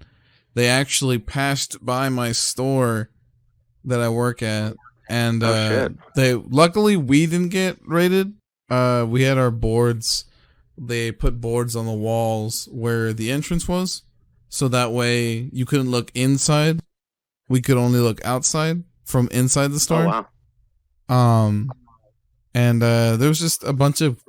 they actually passed by my store that I work at, and they luckily we didn't get raided. We had our boards. They put boards on the walls where the entrance was, so that way you couldn't look inside. We could only look outside from inside the store. Oh, wow. And there was just a bunch of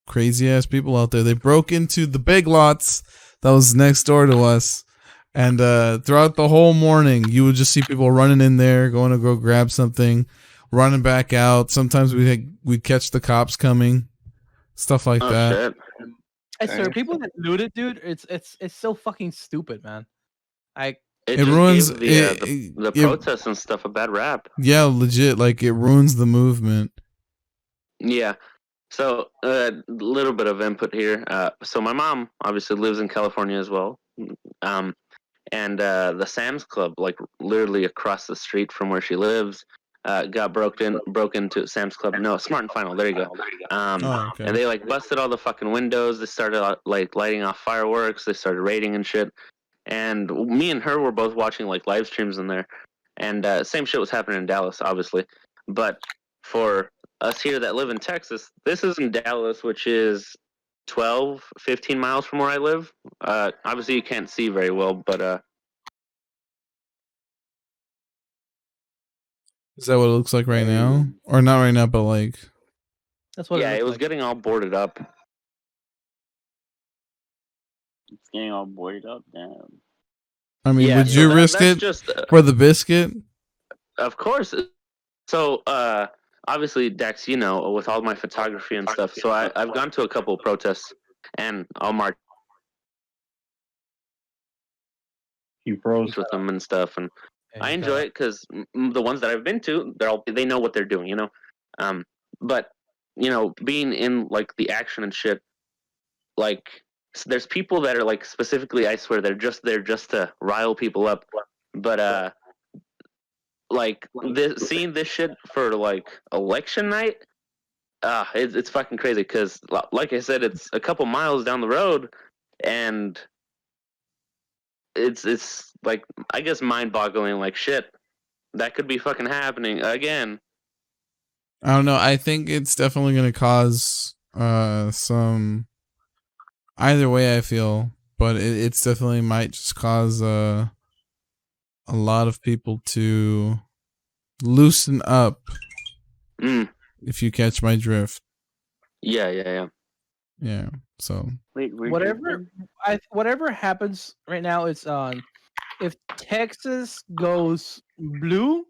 crazy ass people out there. They broke into the Big Lots that was next door to us, and throughout the whole morning you would just see people running in there, going to go grab something, running back out. Sometimes we'd catch the cops coming, stuff like that. Shit. I swear, people that looted, dude, it's so fucking stupid, man. It ruins the protests and stuff a bad rap. Yeah, legit. Like, it ruins the movement. Yeah. So a little bit of input here. So my mom obviously lives in California as well. And the Sam's Club, like literally across the street from where she lives, got broke into Sam's Club. No, Smart and Final. There you go. Okay. And they like busted all the fucking windows. They started like lighting off fireworks. They started raiding and shit. And me and her were both watching like live streams in there, and same shit was happening in Dallas, obviously. But for us here that live in Texas, this is in Dallas, which is 12, 15 miles from where I live. Obviously, you can't see very well, but is that what it looks like right now, or not right now, but like? That's what. Yeah, it was getting all boarded up. It's getting all boarded up. Damn. I mean, would you risk it for the biscuit? Of course. So, obviously, Dex, with all my photography and stuff. So I've gone to a couple of protests, and I'll march with them and stuff, and I enjoy it because the ones that I've been to, they know what they're doing, But being in like the action and shit, like. There's people that are like specifically, I swear, they're just there just to rile people up. But like seeing this shit for like election night, it's fucking crazy because, like I said, it's a couple miles down the road, and it's like, I guess, mind-boggling. Like, shit, that could be fucking happening again. I don't know. I think it's definitely gonna cause some. Either way, I feel, but it's definitely might just cause a lot of people to loosen up. If you catch my drift. Yeah. Yeah. So Wait, we're Whatever whatever happens right now, it's if Texas goes blue,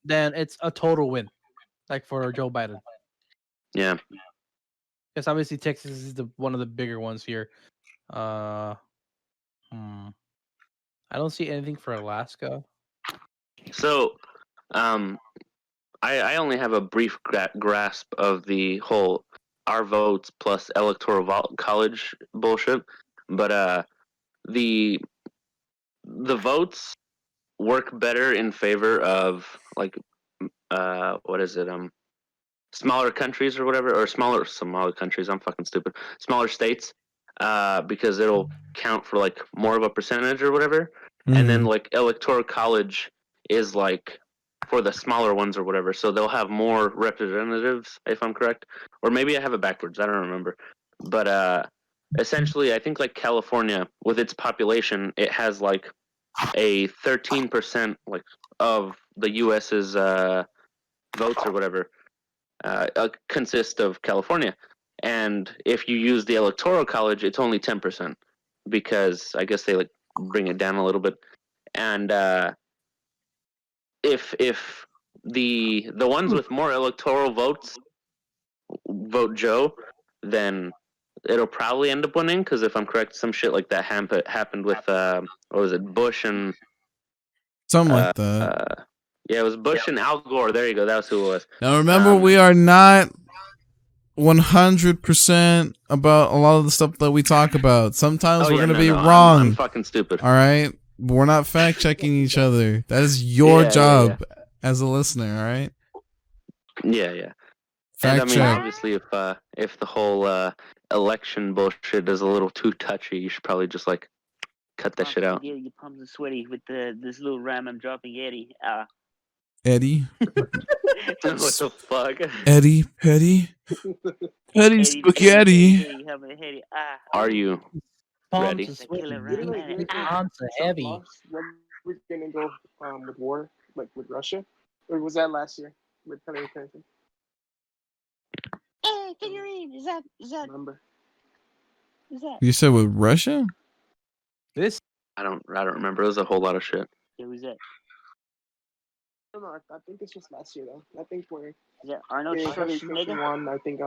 then it's a total win, like for Joe Biden, Yeah. because obviously Texas is one of the bigger ones here. Uh, I don't see anything for Alaska. So, I only have a brief grasp of the whole our votes plus electoral college bullshit, but the votes work better in favor of like what is it smaller countries or whatever, or smaller countries. I'm fucking stupid. Smaller states, because it'll count for like more of a percentage or whatever. And then like electoral college is like for the smaller ones or whatever. So they'll have more representatives, if I'm correct, or maybe I have it backwards. I don't remember. But essentially, I think like California, with its population, it has like a 13% like of the U.S.'s votes or whatever consist of California. And if you use the electoral college, it's only 10% because I guess they like bring it down a little bit. And if the ones with more electoral votes vote Joe, then it'll probably end up winning. Because if I'm correct, some shit like that happened with what was it, Bush and something like that. yeah, it was Bush and Al Gore. There you go. That was who it was. Now remember, we are not 100% about a lot of the stuff that we talk about. Sometimes we're gonna be wrong. I'm fucking stupid. All right, we're not fact checking each other. That is your job as a listener. All right. Yeah. Fact and I mean, check. obviously, if the whole election bullshit is a little too touchy, you should probably just like cut that shit out. Yeah, your palms are sweaty with this little rhyme I'm dropping, Eddie. Eddie. What the fuck? Eddie Petty. Petty Spaghetti. Are you ready? Palms are sweaty. Palms are heavy. When we're gonna go with war, like with Russia, or was that last year with Hillary Clinton? Hey, figurine, is that Remember? is that? You said with Russia? This I don't remember. It was a whole lot of shit. Yeah, who's that? I don't know. I think this was last year though. I think we're Is that Arnold Schwarzenegger? one. I think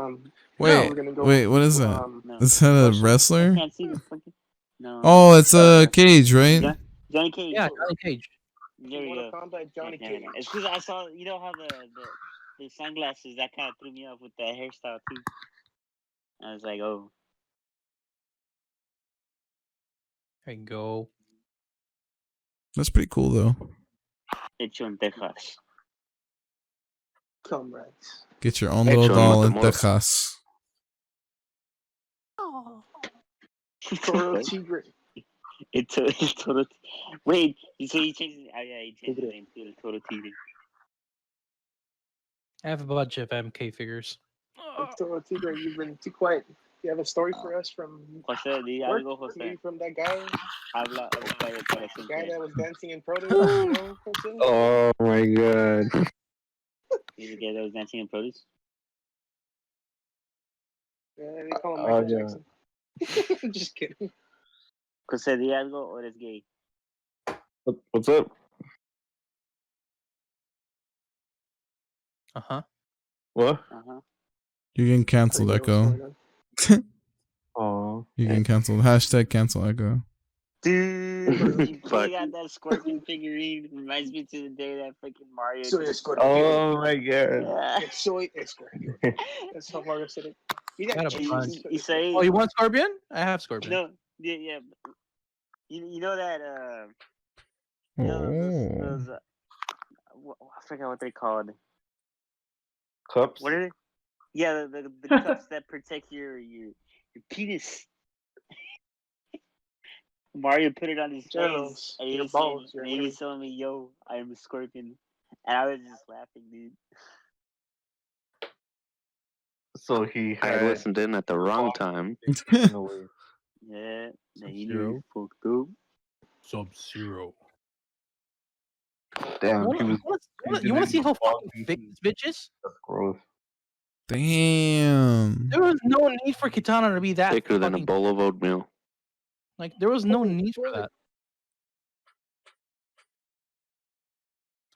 Wait, we're gonna go wait, what is that? No. Is that a I wrestler? can't see the fucking. No. Oh, it's a Cage, right? Johnny Cage. yeah, Johnny Cage. There you go. Combat Johnny Cage. It's because I saw, you know how the sunglasses, that kind of threw me off with that hairstyle too. I was like, oh. There you go. That's pretty cool though. Hecho en Texas. Comrades. Get your own little doll in Texas. Oh. Toro Tigre. It's Toro. Wait, so he changed it. Oh yeah, he changed the name to Toro Tigre. I have a bunch of MK figures. Toro Tigre, you've been too quiet. You have a story for us from Jose, di work? algo, Jose. Maybe from that guy? Habla o calla para The guy siempre. that was dancing in produce, you know, Jose? Oh my god. He's the guy that was dancing in produce. Yeah, they call him Michael Jackson. Just kidding. Jose, di algo o eres gay. What's up? Uh-huh. What? You're getting canceled, Echo. Oh. You're getting canceled. Hashtag cancel Echo. Dude, you got that scorpion figurine. Reminds me to the day that freaking Mario. Oh my god. Yeah. Soy Scorpion. That's how Mario said it. You say, oh, you want Scorpion? I have Scorpion. No, yeah. You know that those I forgot what they're called. Cups? What are they? Yeah, the cups that protect your penis. Mario put it on his face, and he told me, "Yo, I am a scorpion," and I was just laughing, dude. So I listened in at the wrong time. Yeah, you fucked up. Sub-Zero. Damn, You want to see how fucking big this bitch is? That's gross. Damn. There was no need for Kitana to be that Thicker than a fucking bowl of oatmeal. like. There was no Oh, need for boy. that.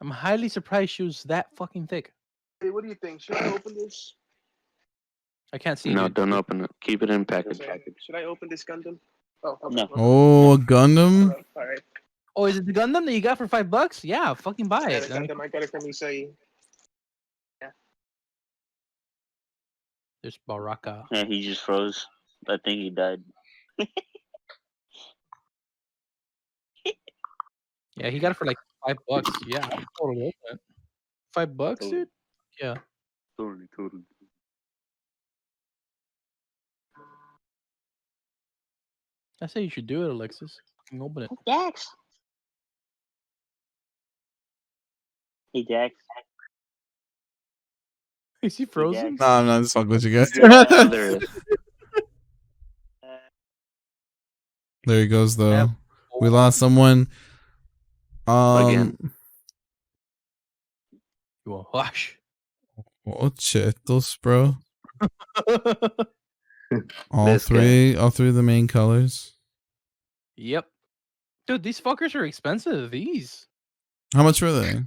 I'm highly surprised she was that fucking thick. Hey, what do you think? Should I open this? I can't see. No, Dude. don't open it. Keep it in package. Should I open this Gundam? Oh, okay. No. Okay. Oh, a Gundam. All right. Oh, is it the Gundam that you got for $5? Yeah, fucking buy Yeah, it. the Gundam I got it from Isai. There's Baraka. Yeah, he just froze. I think he died. Yeah, he got it for like $5. Yeah, I'm totally open it. $5, dude. Yeah. Totally. I say you should do it, Alexis. You can open it. Dax. Hey, Dax. Is he frozen? No, I'm not just fucking with you guys. There it is. There he goes, though. Yep. We lost someone. Again. You want wash? Oh, chetos, bro. All This three of the main colors. Yep. Dude, these fuckers are expensive. How much were they?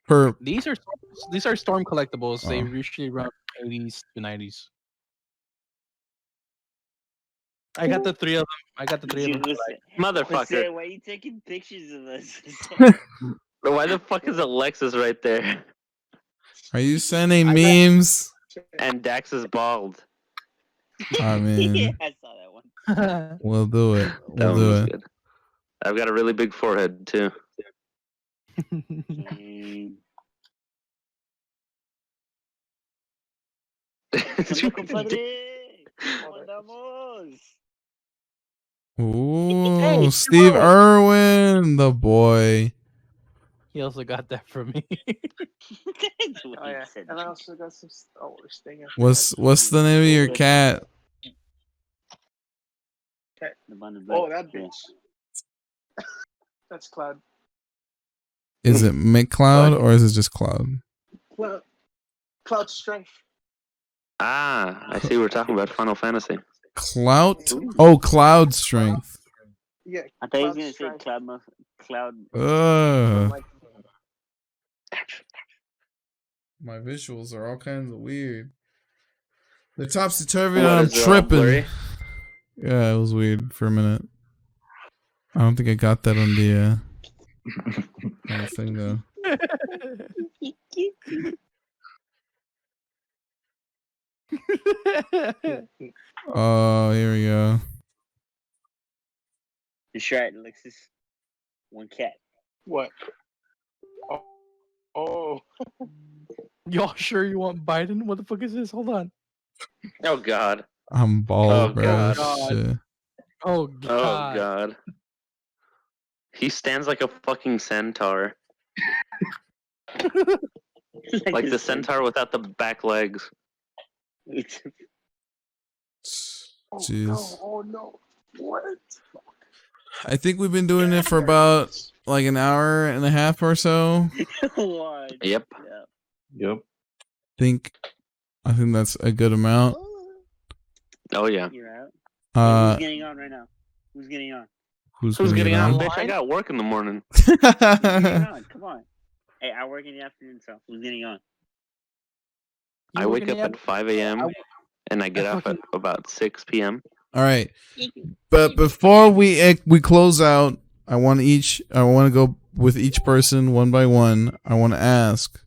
Per These are storm collectibles. They Oh. usually run 80s to 90s. I got the three of them. Motherfucker. Why are you taking pictures of us? Why the fuck is Alexis right there? Are you sending memes? And Dax is bald. I mean, Yeah, I saw that one. we'll do it. That We'll one do was it. good. I've got a really big forehead too. Anda, compadre. Andamos. Ooh, Steve Irwin, the boy. He also got that from me. That's what Oh he yeah, said. and I also got some Star Wars thing. What's the name of your cat? The one in black. Oh, that bitch. That's Cloud. Is it McCloud or is it just Cloud? Cloud Strength. Ah, I see. We're talking about Final Fantasy. Clout? Oh, Cloud Strength. Yeah. I thought he was Cloud gonna say Strength. Cloud. Ugh. My visuals are all kinds of weird. The topsy turvy. What, I'm is it all tripping. blurry? Yeah, it was weird for a minute. I don't think I got that on the thing though. Oh, here we go. That's right, Alexis. One cat. What? Oh. Y'all sure you want Biden? What the fuck is this? Hold on. Oh God. I'm bald, Oh, bro. God. Shit. Oh Oh god. God. He stands like a fucking centaur. Like the centaur without the back legs. Jeez. Oh no. What? I think we've been doing it for about like an hour and a half or so. What? Yep. Yeah. Yep. I think that's a good amount. Oh yeah. You're out. Uh, Who's getting on right now? Who's getting on? who's Who's getting on, on? bitch? I got work in the morning. Who's getting on? Come on. Hey, I work in the afternoon, so who's getting on? I You wake working up yet? at 5 a.m. and I get off at about 6 p.m. All right, but before we close out, I want to go with each person one by one. I want to ask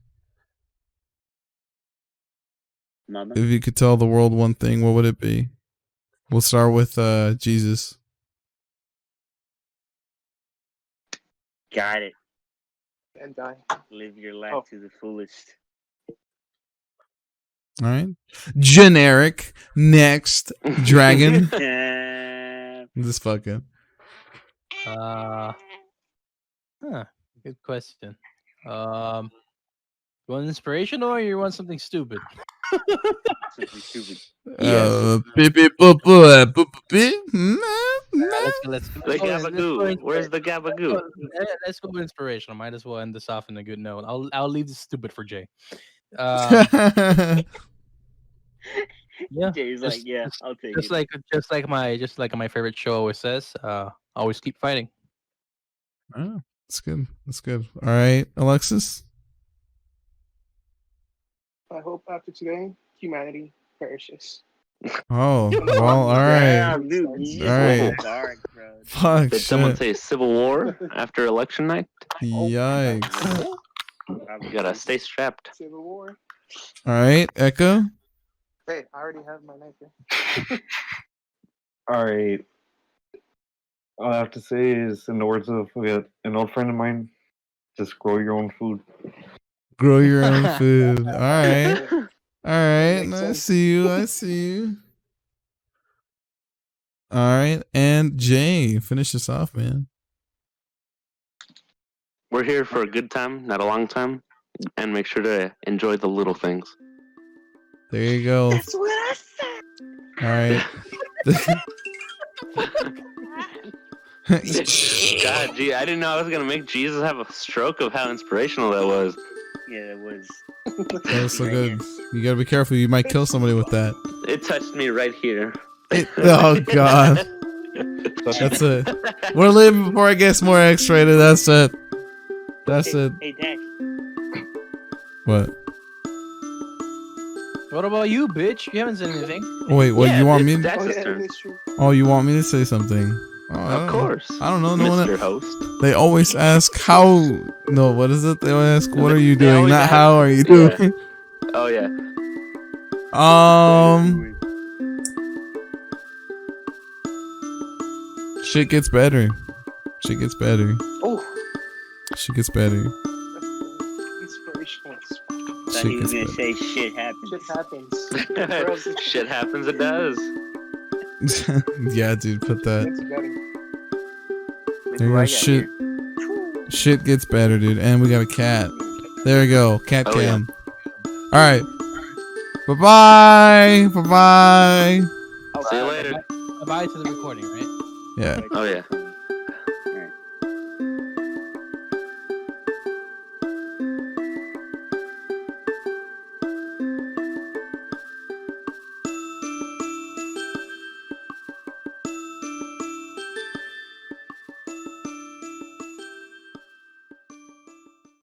Mama. if you could tell the world one thing. What would it be? We'll start with Jesus. Got it. And die. Live your life Oh. to the fullest. All right, generic. Next, dragon. This fucking. Huh. Good question. You want inspirational or you want something stupid? Something stupid. Beep, beep, boop, boop, boop, beep. Let's go. The gabagoo. Where's the Let's gabagoo? let's go with inspirational. Might as well end this off in a good note. I'll leave the stupid for Jay. Yeah. Jay's like, yeah, I'll take Just it. just like my favorite show always says, always keep fighting. Oh, that's good. That's good. All right, Alexis. I hope after today, humanity perishes. Oh, well, all right. Damn, dude, All you right. just went dark, bro. Fuck Did someone shit. say civil war after election night? Yikes. You gotta stay strapped. Civil War. All right, Echo. Hey, I already have my knife here. All right. All I have to say is, in the words of an old friend of mine, just grow your own food. Grow your own food. All right. All right. Makes I sense. see you. I see you. All right. And Jay, finish this off, man. We're here for a good time, not a long time, and make sure to enjoy the little things. There you go. That's what I said. All right. God, gee, I didn't know I was gonna make Jesus have a stroke of how inspirational that was. Yeah, it was. That was so good. You gotta be careful. You might kill somebody with that. It touched me right here. Oh God. That's it. We're leaving before it gets more X-rated. That's it. That's it. Hey, Dax. What? What about you, bitch? You haven't said anything. Oh, wait, what? Yeah, You want me? it's Oh, Dax's yeah, turn. it's true. Oh, you want me to say something? Oh, I Of don't know. course. I don't know. No one. Mr. Host. They always ask how. No, what is it? They always ask, "What are you They doing?" always Not ask- how are you yeah. doing. Oh yeah. Shit gets better. Shit gets better. Oh, Shit gets better. Inspirational. thought Shit he was gets gonna say shit happens. Shit happens. Shit happens. It does. better. Yeah, dude, put that. It's better. There you Who I go. got Shit. here? Shit gets better, dude. And we got a cat. There we go. Cat Oh, yeah. cam. All right. Bye-bye. Bye-bye. See you later. Bye to the recording, right? Yeah. Oh yeah.